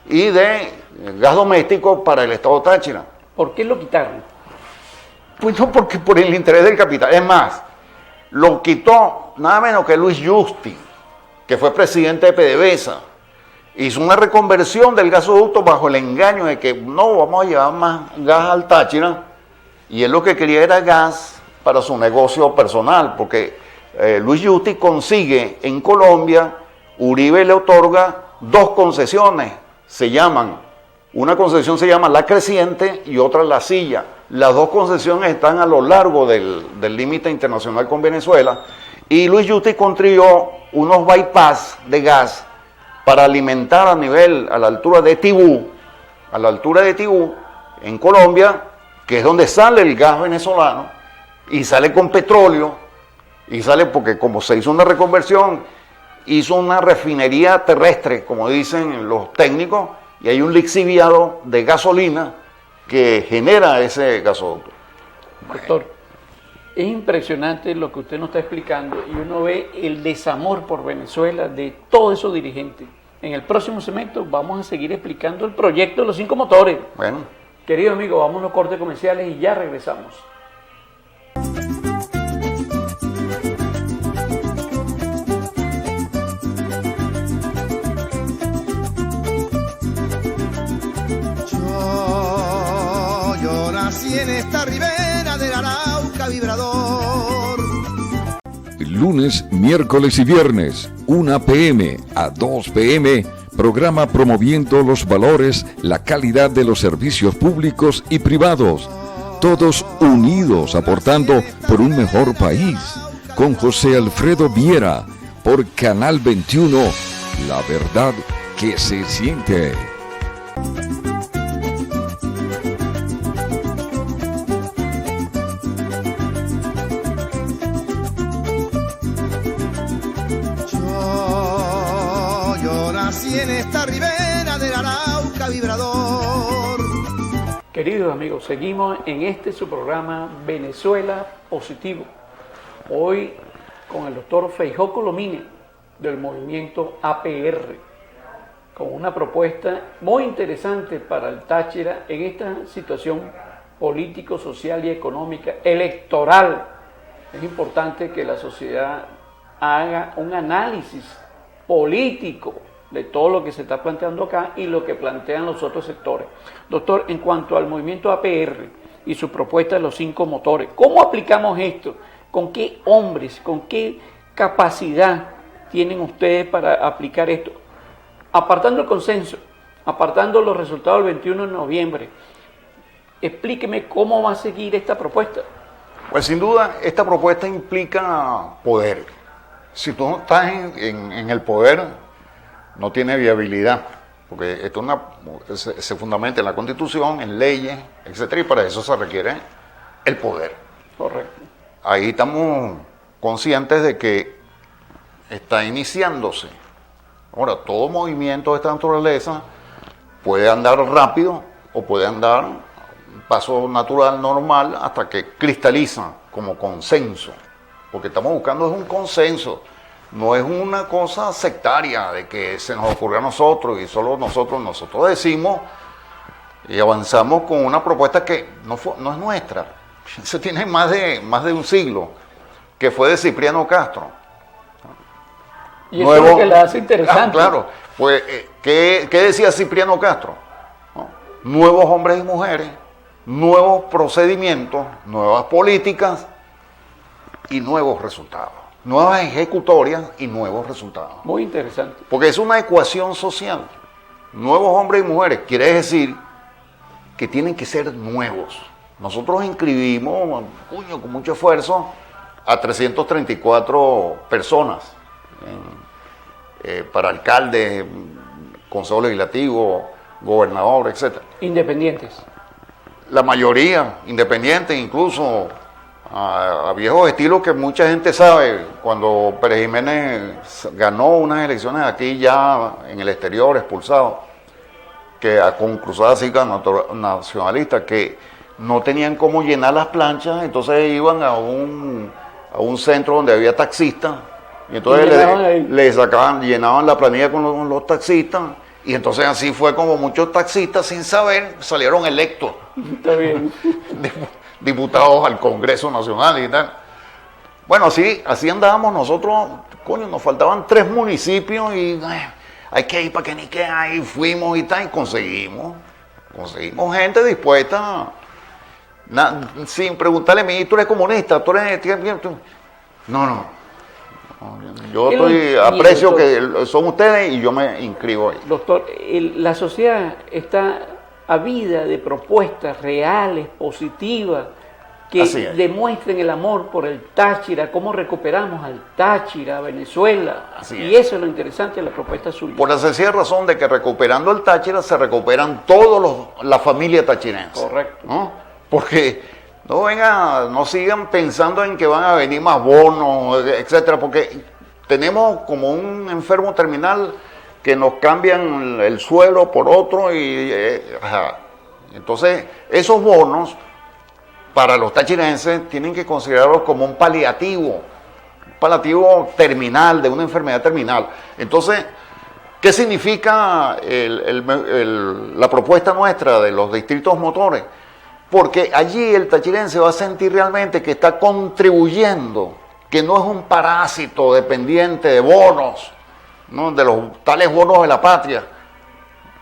y de gas doméstico para el estado Táchira. ¿Por qué lo quitaron? Pues no, porque por el interés del capital. Es más, lo quitó nada menos que Luis Justi, que fue presidente de PDVSA. Hizo una reconversión del gasoducto bajo el engaño de que no, vamos a llevar más gas al Táchira, y él lo que quería era gas para su negocio personal, porque Luis Justi consigue en Colombia, Uribe le otorga 2 concesiones, una concesión se llama La Creciente y otra La Silla. Las 2 concesiones están a lo largo del límite internacional con Venezuela, y Luis Justi construyó unos bypass de gas para alimentar a la altura de Tibú, en Colombia, que es donde sale el gas venezolano, y sale con petróleo, y sale porque como se hizo una reconversión, hizo una refinería terrestre, como dicen los técnicos, y hay un lixiviado de gasolina que genera ese gasoducto. Doctor, es impresionante lo que usted nos está explicando, y uno ve el desamor por Venezuela de todos esos dirigentes. En el próximo segmento vamos a seguir explicando el proyecto de los 5 motores. Bueno. Querido amigo, vamos a los cortes comerciales y ya regresamos. Yo nací en esta ribera del Arauca vibrador. Lunes, miércoles y viernes, 1 p.m. a 2 p.m., programa promoviendo los valores, la calidad de los servicios públicos y privados. Todos unidos aportando por un mejor país. Con José Alfredo Viera, por Canal 21, la verdad que se siente. Yo nací en esta ribera del Arauca vibrador. Queridos amigos, seguimos en su programa Venezuela Positivo. Hoy con el doctor Feijó Colomine del movimiento APR, con una propuesta muy interesante para el Táchira en esta situación político, social y económica, electoral. Es importante que la sociedad haga un análisis político de todo lo que se está planteando acá y lo que plantean los otros sectores. Doctor, en cuanto al movimiento APR y su propuesta de los 5 motores, ¿cómo aplicamos esto? ¿Con qué hombres, con qué capacidad tienen ustedes para aplicar esto? Apartando el consenso, apartando los resultados del 21 de noviembre, explíqueme cómo va a seguir esta propuesta. Pues sin duda, esta propuesta implica poder. Si tú no estás en el poder, no tiene viabilidad, porque esto se fundamenta en la Constitución, en leyes, etcétera, y para eso se requiere el poder. Correcto. Ahí estamos conscientes de que está iniciándose. Ahora, todo movimiento de esta naturaleza puede andar rápido o puede andar un paso natural, normal, hasta que cristaliza como consenso. Porque estamos buscando es un consenso, no es una cosa sectaria de que se nos ocurrió a nosotros y solo nosotros decimos y avanzamos con una propuesta que no es nuestra. Se tiene más de un siglo, que fue de Cipriano Castro. Y eso es lo que la hace interesante. Claro, pues, ¿qué decía Cipriano Castro? ¿No? Nuevos hombres y mujeres, nuevos procedimientos, nuevas políticas y nuevos resultados. nuevas ejecutorias y nuevos resultados. Muy interesante. Porque es una ecuación social. Nuevos hombres y mujeres quiere decir que tienen que ser nuevos. Nosotros inscribimos, con mucho esfuerzo, a 334 personas para alcaldes, consejo legislativo, gobernador, etc. Independientes. La mayoría independientes, incluso a viejos estilos que mucha gente sabe. Cuando Pérez Jiménez ganó unas elecciones aquí ya en el exterior, expulsado, que con Cruzada Cívica Nacionalista, que no tenían cómo llenar las planchas, entonces iban a un centro donde había taxistas, y entonces le sacaban, llenaban la planilla con los taxistas, y entonces así fue como muchos taxistas, sin saber, salieron electos. Está bien. Diputados al Congreso Nacional y tal. Bueno, así andábamos nosotros, nos faltaban 3 municipios y hay que ir para que ni que ahí fuimos y tal, y conseguimos gente dispuesta, sin preguntarle, ¿tú eres comunista? ¿Tú eres...? No. Yo aprecio que son ustedes y yo me inscribo ahí. Doctor, la sociedad está avida de propuestas reales, positivas, que demuestren el amor por el Táchira, cómo recuperamos al Táchira, a Venezuela. Y eso es lo interesante de la propuesta suya. Por la sencilla razón de que recuperando el Táchira se recuperan todos la familia tachirense. Correcto. ¿No? Porque no sigan pensando en que van a venir más bonos, etcétera, porque tenemos como un enfermo terminal que nos cambian el suelo por otro y entonces esos bonos para los tachirenses tienen que considerarlos como un paliativo terminal, de una enfermedad terminal. Entonces, ¿qué significa la propuesta nuestra de los distritos motores? Porque allí el tachirense va a sentir realmente que está contribuyendo, que no es un parásito dependiente de bonos, ¿no? De los tales bonos de la patria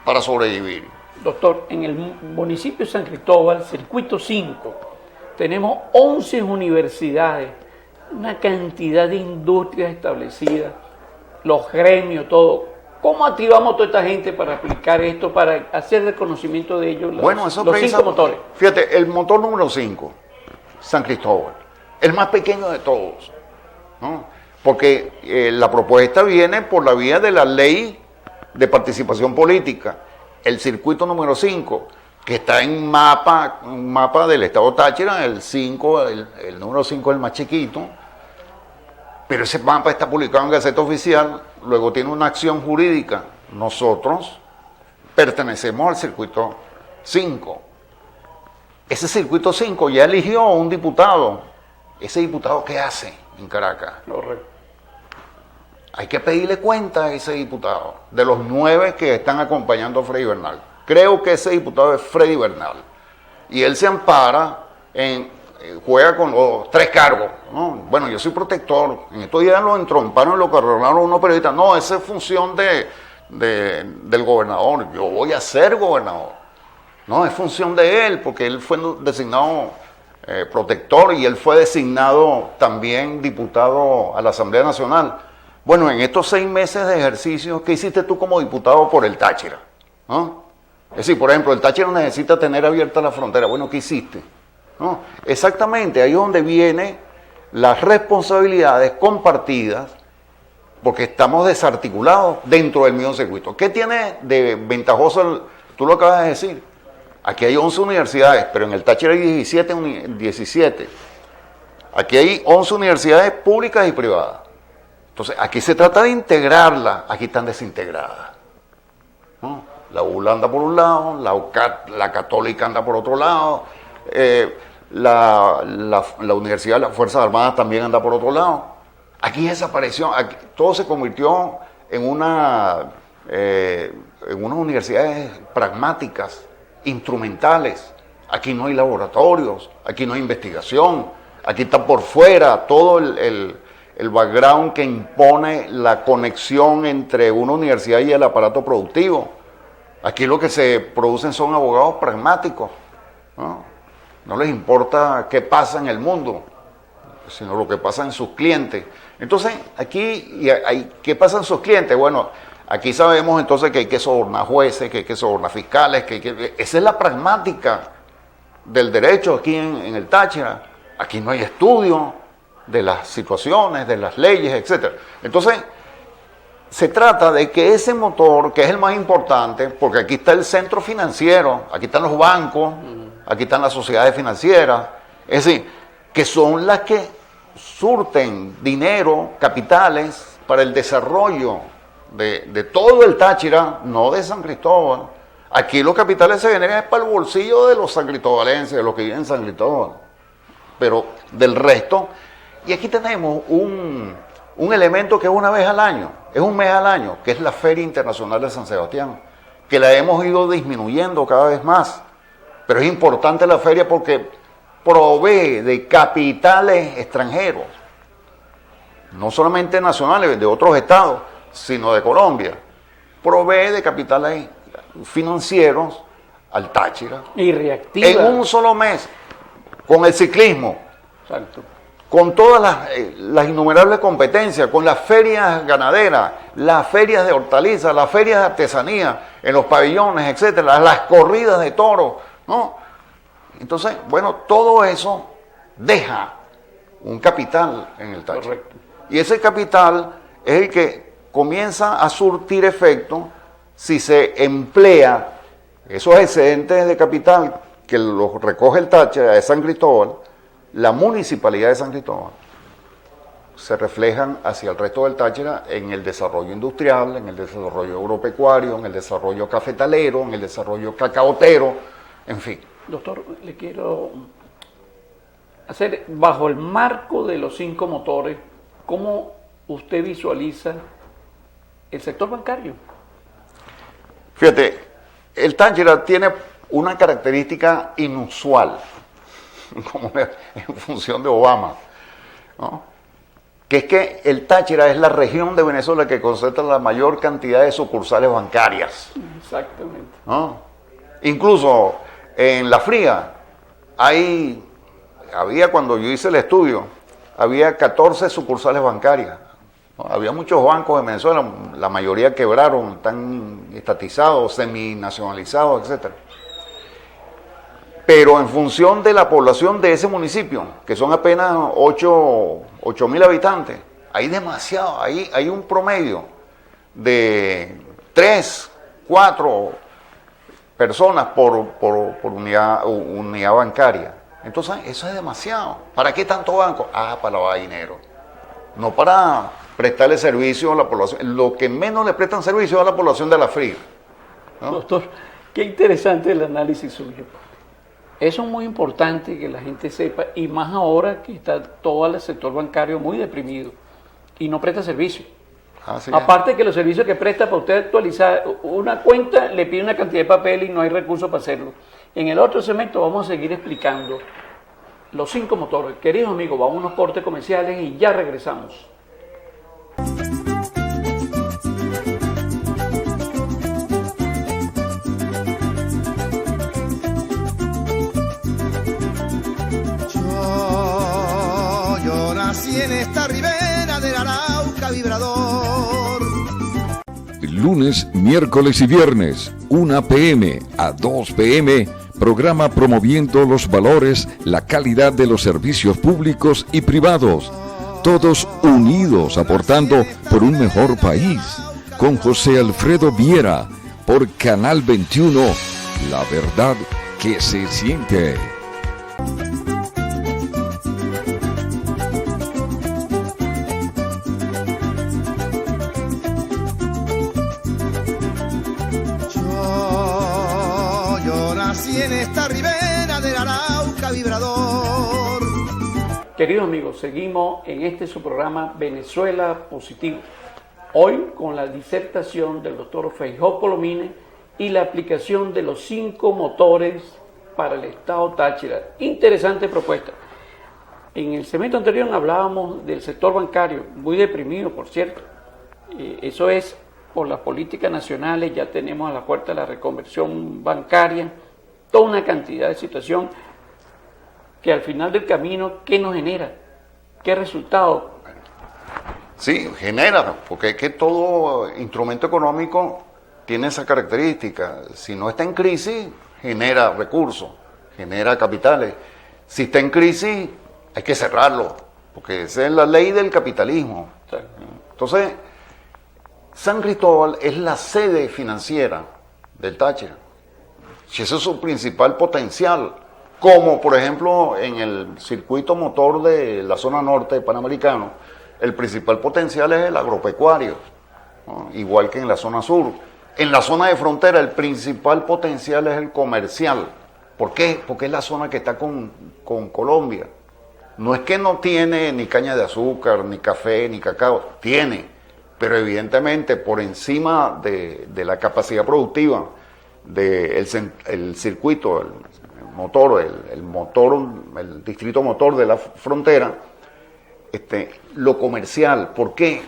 para sobrevivir. Doctor, en el municipio de San Cristóbal, circuito 5, tenemos 11 universidades, una cantidad de industrias establecidas, los gremios, todo. ¿Cómo activamos a toda esta gente para aplicar esto, para hacer reconocimiento de ellos, los 5 motores? Fíjate, el motor número 5, San Cristóbal, el más pequeño de todos, ¿no? Porque la propuesta viene por la vía de la ley de participación política. El circuito número 5, que está en un mapa del estado Táchira, el número 5 es el más chiquito, pero ese mapa está publicado en Gaceta Oficial, luego tiene una acción jurídica. Nosotros pertenecemos al circuito 5. Ese circuito 5 ya eligió un diputado. ¿Ese diputado qué hace en Caracas? Correcto. Hay que pedirle cuenta a ese diputado, de los 9 que están acompañando a Freddy Bernal. Creo que ese diputado es Freddy Bernal. Y él se ampara juega con los 3 cargos, ¿no? Bueno, yo soy protector. En estos días lo entromparon y lo cargaron unos periodistas. No, esa es función del gobernador. Yo voy a ser gobernador. No, es función de él, porque él fue designado protector y él fue designado también diputado a la Asamblea Nacional. Bueno, en estos 6 meses de ejercicio, ¿qué hiciste tú como diputado por el Táchira? ¿No? Es decir, por ejemplo, el Táchira necesita tener abierta la frontera. Bueno, ¿qué hiciste? ¿No? Exactamente, ahí es donde vienen las responsabilidades compartidas, porque estamos desarticulados dentro del mismo circuito. ¿Qué tiene de ventajoso? Tú lo acabas de decir. Aquí hay 11 universidades, pero en el Táchira hay 17. Aquí hay 11 universidades públicas y privadas. Entonces, aquí se trata de integrarlas, aquí están desintegradas, ¿no? La ULA anda por un lado, la Católica anda por otro lado, la Universidad de las Fuerzas Armadas también anda por otro lado. Aquí desapareció, todo se convirtió en unas universidades pragmáticas, instrumentales. Aquí no hay laboratorios, aquí no hay investigación, aquí está por fuera todo el background que impone la conexión entre una universidad y el aparato productivo. Aquí lo que se producen son abogados pragmáticos, ¿no? No les importa qué pasa en el mundo, sino lo que pasa en sus clientes. Entonces, aquí, ¿qué pasan sus clientes? Bueno, aquí sabemos entonces que hay que sobornar jueces, que hay que sobornar fiscales, esa es la pragmática del derecho aquí en el Táchira. Aquí no hay estudio de las situaciones, de las leyes, etc. Entonces, se trata de que ese motor, que es el más importante, porque aquí está el centro financiero, aquí están los bancos, aquí están las sociedades financieras, es decir, que son las que surten dinero, capitales, para el desarrollo de todo el Táchira, no de San Cristóbal. Aquí los capitales se generan para el bolsillo de los sancristobalenses, de los que viven en San Cristóbal, pero del resto. Y aquí tenemos un elemento que es una vez al año, es un mes al año, que es la Feria Internacional de San Sebastián, que la hemos ido disminuyendo cada vez más. Pero es importante la feria porque provee de capitales extranjeros, no solamente nacionales, de otros estados, sino de Colombia. Provee de capitales financieros al Táchira. Y reactiva. En un solo mes, con el ciclismo. Exacto. Con todas las innumerables competencias, con las ferias ganaderas, las ferias de hortalizas, las ferias de artesanía, en los pabellones, etcétera, las corridas de toros, ¿no? Entonces, bueno, todo eso deja un capital en el Táchira. Correcto. Y ese capital es el que comienza a surtir efecto si se emplea esos excedentes de capital que los recoge el Táchira de San Cristóbal. La municipalidad de San Cristóbal se reflejan hacia el resto del Táchira en el desarrollo industrial, en el desarrollo agropecuario, en el desarrollo cafetalero, en el desarrollo cacaotero, en fin. Doctor, le quiero hacer, bajo el marco de los 5 motores, ¿cómo usted visualiza el sector bancario? Fíjate, el Táchira tiene una característica inusual, como en función de Obama, ¿no? Que es que el Táchira es la región de Venezuela que concentra la mayor cantidad de sucursales bancarias. Exactamente. ¿No? Incluso en La Fría, había cuando yo hice el estudio, había 14 sucursales bancarias, ¿no? Había muchos bancos en Venezuela, la mayoría quebraron, están estatizados, seminacionalizados, etcétera. Pero en función de la población de ese municipio, que son apenas 8.000 habitantes, hay demasiado, hay un promedio de 3, 4 personas por unidad bancaria. Entonces, eso es demasiado. ¿Para qué tanto banco? Para lavar dinero. No para prestarle servicio a la población. Lo que menos le prestan servicio es a la población de La Fría, ¿no? Doctor, qué interesante el análisis suyo. Eso es muy importante que la gente sepa, y más ahora que está todo el sector bancario muy deprimido y no presta servicio. Aparte que los servicios que presta para usted actualizar una cuenta, le pide una cantidad de papel y no hay recursos para hacerlo. En el otro segmento vamos a seguir explicando los 5 motores. Queridos amigos, vamos a unos cortes comerciales y ya regresamos. Yo nací en esta ribera del Arauca vibrador. Lunes, miércoles y viernes, 1 p.m. a 2 p.m., programa promoviendo los valores, la calidad de los servicios públicos y privados. Todos unidos aportando por un mejor país. Con José Alfredo Viera, por Canal 21, la verdad que se siente. Yo nací en esta ribera del Arauca vibrador. Queridos amigos, seguimos en este su programa Venezuela Positivo. Hoy con la disertación del doctor Feijó Colomine y la aplicación de los 5 motores para el Estado Táchira. Interesante propuesta. En el segmento anterior hablábamos del sector bancario, muy deprimido, por cierto. Eso es por las políticas nacionales, ya tenemos a la puerta la reconversión bancaria, toda una cantidad de situación que al final del camino, ¿qué nos genera? ¿Qué resultado? Sí, genera, porque es que todo instrumento económico tiene esa característica. Si no está en crisis, genera recursos, genera capitales. Si está en crisis, hay que cerrarlo, porque esa es la ley del capitalismo. Entonces, San Cristóbal es la sede financiera del Táchira. Si ese es su principal potencial, como por ejemplo en el circuito motor de la zona norte panamericano, el principal potencial es el agropecuario, ¿no? Igual que en la zona sur. En la zona de frontera el principal potencial es el comercial. ¿Por qué? Porque es la zona que está con Colombia. No es que no tiene ni caña de azúcar, ni café, ni cacao, tiene, pero evidentemente por encima de la capacidad productiva del circuito, el distrito motor de la frontera, lo comercial. ¿Por qué?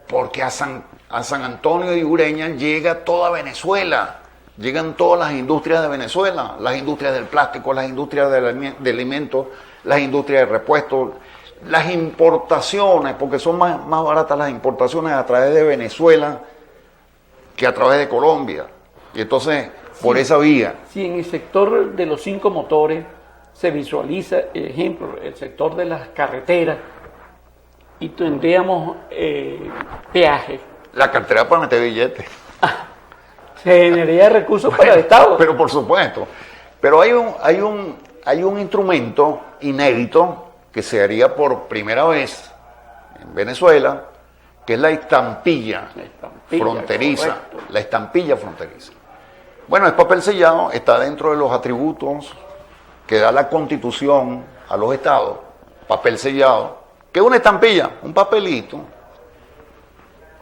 Porque a San Antonio de Ureña llega toda Venezuela, llegan todas las industrias de Venezuela, las industrias del plástico, las industrias de alimentos, las industrias de repuestos, las importaciones, porque son más baratas las importaciones a través de Venezuela que a través de Colombia. Y entonces, por esa vía. Si en el sector de los 5 motores se visualiza, ejemplo, el sector de las carreteras, y tendríamos peajes. La cartera para meter billetes. Se generaría recursos para el Estado. Pero por supuesto. Pero hay un instrumento inédito que se haría por primera vez en Venezuela, que es la estampilla fronteriza. Correcto. La estampilla fronteriza. Bueno, es papel sellado, está dentro de los atributos que da la Constitución a los estados, papel sellado, que es una estampilla, un papelito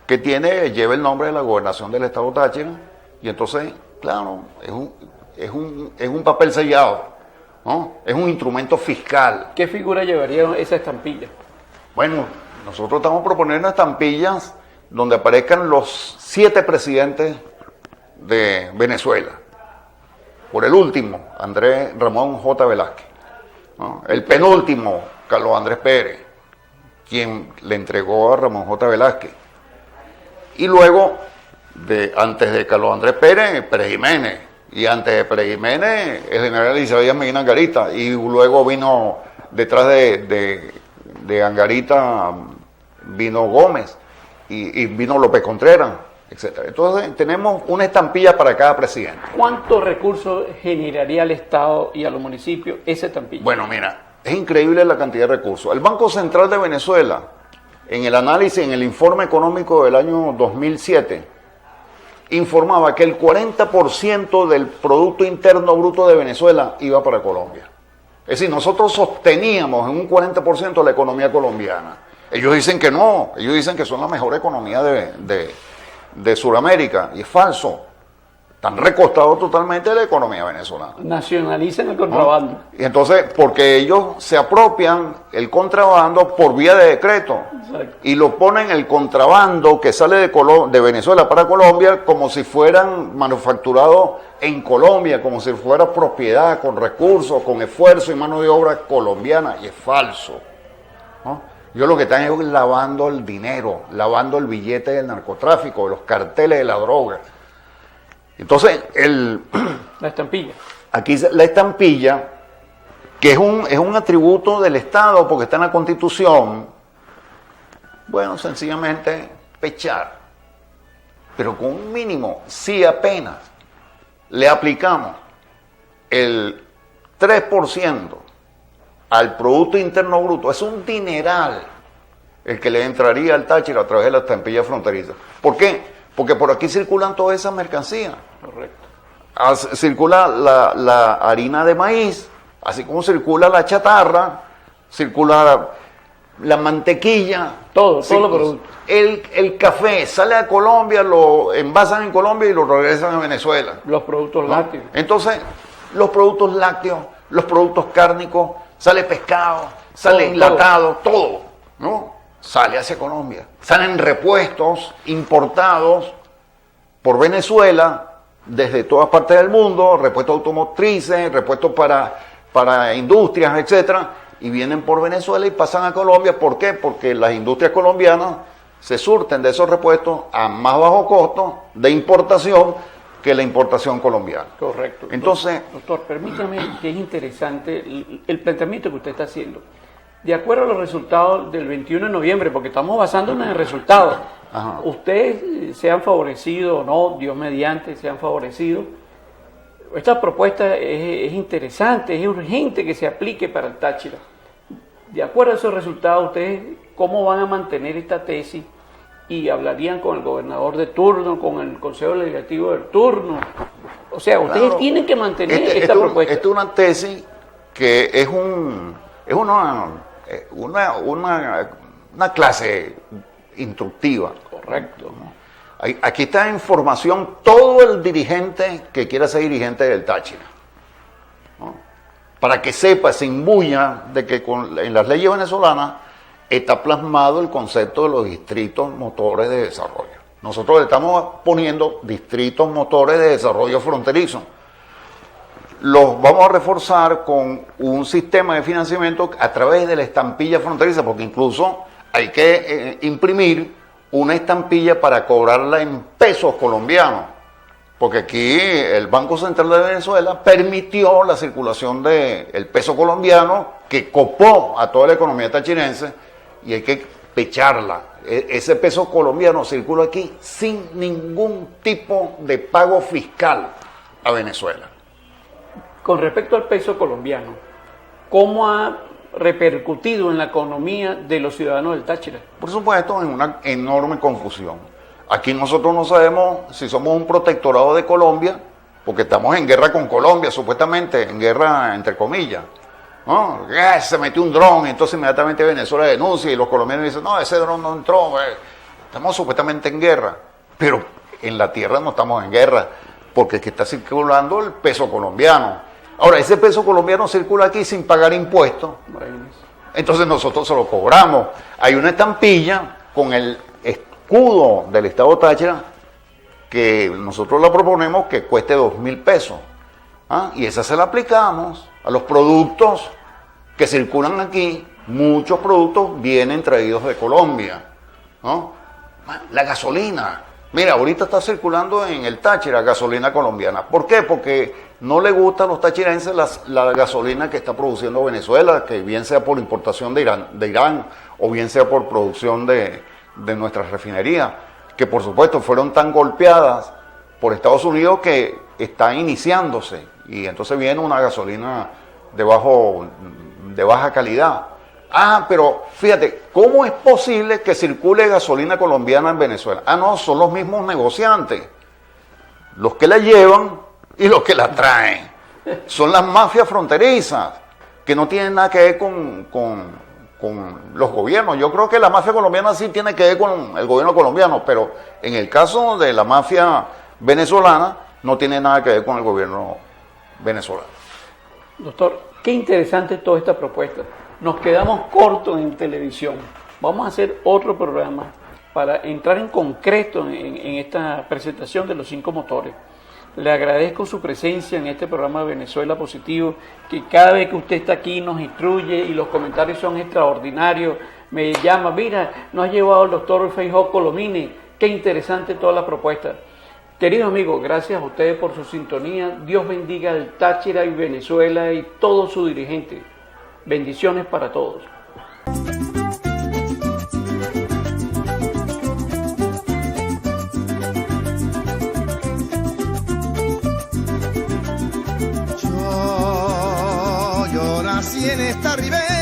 que lleva el nombre de la gobernación del estado Táchira, y entonces, claro, es un papel sellado, ¿no? Es un instrumento fiscal. ¿Qué figura llevaría esa estampilla? Bueno, nosotros estamos proponiendo estampillas donde aparezcan los 7 presidentes de Venezuela. Por el último, Andrés Ramón J. Velázquez, ¿no? El penúltimo, Carlos Andrés Pérez, quien le entregó a Ramón J. Velázquez. Y luego, antes de Carlos Andrés Pérez, Pérez Jiménez. Y antes de Pérez Jiménez, el general Isaías Medina Angarita. Y luego vino, detrás de Angarita, vino Gómez. Y vino López Contreras, etc. Entonces, tenemos una estampilla para cada presidente. ¿Cuántos recursos generaría al Estado y a los municipios esa estampilla? Bueno, mira, es increíble la cantidad de recursos. El Banco Central de Venezuela, en el análisis, en el informe económico del año 2007, informaba que el 40% del Producto Interno Bruto de Venezuela iba para Colombia. Es decir, nosotros sosteníamos en un 40% la economía colombiana. Ellos dicen que no, ellos dicen que son la mejor economía de Sudamérica, y es falso. Están recostados totalmente de la economía venezolana. Nacionalizan el contrabando. ¿No? Y entonces, porque ellos se apropian el contrabando por vía de decreto. Exacto. Y lo ponen el contrabando que sale de Venezuela para Colombia como si fueran manufacturados en Colombia, como si fuera propiedad, con recursos, con esfuerzo y mano de obra colombiana, y es falso, ¿no? Yo lo que están es lavando el dinero, lavando el billete del narcotráfico, de los carteles de la droga. Entonces, la estampilla. Aquí la estampilla, que es un atributo del Estado porque está en la Constitución, bueno, sencillamente pechar. Pero con un mínimo, si apenas le aplicamos el 3% al Producto Interno Bruto, es un dineral el que le entraría al Táchira a través de la estampilla fronteriza. ¿Por qué? Porque por aquí circulan todas esas mercancías. Correcto. Circula la harina de maíz, así como circula la chatarra, circula la mantequilla. Todos los productos. El café sale a Colombia, lo envasan en Colombia y lo regresan a Venezuela. Los productos lácteos. Entonces, los productos lácteos, los productos cárnicos, sale pescado, sale enlatado, todo, ¿no? Sale hacia Colombia. Salen repuestos importados por Venezuela desde todas partes del mundo, repuestos automotrices, repuestos para industrias, etcétera, y vienen por Venezuela y pasan a Colombia. ¿Por qué? Porque las industrias colombianas se surten de esos repuestos a más bajo costo de importación que la importación colombiana. Correcto. Entonces, doctor, permítame que es interesante el planteamiento que usted está haciendo. De acuerdo a los resultados del 21 de noviembre, porque estamos basándonos en resultados, ajá, ustedes se han favorecido o no, Dios mediante, se han favorecido. Esta propuesta es interesante, es urgente que se aplique para el Táchira. De acuerdo a esos resultados, ¿ustedes cómo van a mantener esta tesis? Y hablarían con el gobernador de turno, con el consejo legislativo del turno. O sea, ustedes claro, tienen que mantener esta propuesta. Esta es una tesis que es una clase instructiva. Correcto. Aquí está en formación todo el dirigente que quiera ser dirigente del Táchira, ¿no? Para que sepa, se imbuya de que en las leyes venezolanas está plasmado el concepto de los distritos motores de desarrollo. Nosotros le estamos poniendo distritos motores de desarrollo fronterizo. Los vamos a reforzar con un sistema de financiamiento a través de la estampilla fronteriza, porque incluso hay que imprimir una estampilla para cobrarla en pesos colombianos, porque aquí el Banco Central de Venezuela permitió la circulación del peso colombiano que copó a toda la economía tachirense y hay que pecharla. Ese peso colombiano circula aquí sin ningún tipo de pago fiscal a Venezuela. Con respecto al peso colombiano, ¿cómo ha repercutido en la economía de los ciudadanos del Táchira? Por supuesto, en una enorme confusión. Aquí nosotros no sabemos si somos un protectorado de Colombia, porque estamos en guerra con Colombia, supuestamente, en guerra entre comillas, ¿no? Se metió un dron, entonces inmediatamente Venezuela denuncia y los colombianos dicen, no, ese dron no entró, estamos supuestamente en guerra, pero en la tierra no estamos en guerra, porque aquí está circulando el peso colombiano. Ahora, ese peso colombiano circula aquí sin pagar impuestos, entonces nosotros se lo cobramos. Hay una estampilla con el escudo del Estado Táchira que nosotros la proponemos que cueste 2.000 pesos. ¿Ah? Y esa se la aplicamos a los productos que circulan aquí. Muchos productos vienen traídos de Colombia, ¿no? La gasolina. Mira, ahorita está circulando en el Táchira gasolina colombiana. ¿Por qué? Porque no le gusta a los tachirenses la gasolina que está produciendo Venezuela, que bien sea por importación de Irán o bien sea por producción de nuestras refinerías, que por supuesto fueron tan golpeadas por Estados Unidos que están iniciándose y entonces viene una gasolina de baja calidad. Ah, pero fíjate, ¿cómo es posible que circule gasolina colombiana en Venezuela? Ah, no, son los mismos negociantes, los que la llevan y los que la traen. Son las mafias fronterizas, que no tienen nada que ver con los gobiernos. Yo creo que la mafia colombiana sí tiene que ver con el gobierno colombiano, pero en el caso de la mafia venezolana no tiene nada que ver con el gobierno venezolano. Doctor, qué interesante toda esta propuesta. Nos quedamos cortos en televisión. Vamos a hacer otro programa para entrar en concreto en esta presentación de los 5 motores. Le agradezco su presencia en este programa de Venezuela Positivo, que cada vez que usted está aquí nos instruye y los comentarios son extraordinarios. Me llama, mira, nos ha llevado el doctor Feijó Colomini, qué interesante toda la propuesta. Queridos amigos, gracias a ustedes por su sintonía. Dios bendiga al Táchira y Venezuela y todos sus dirigentes. Bendiciones para todos. Yo nací en esta ribera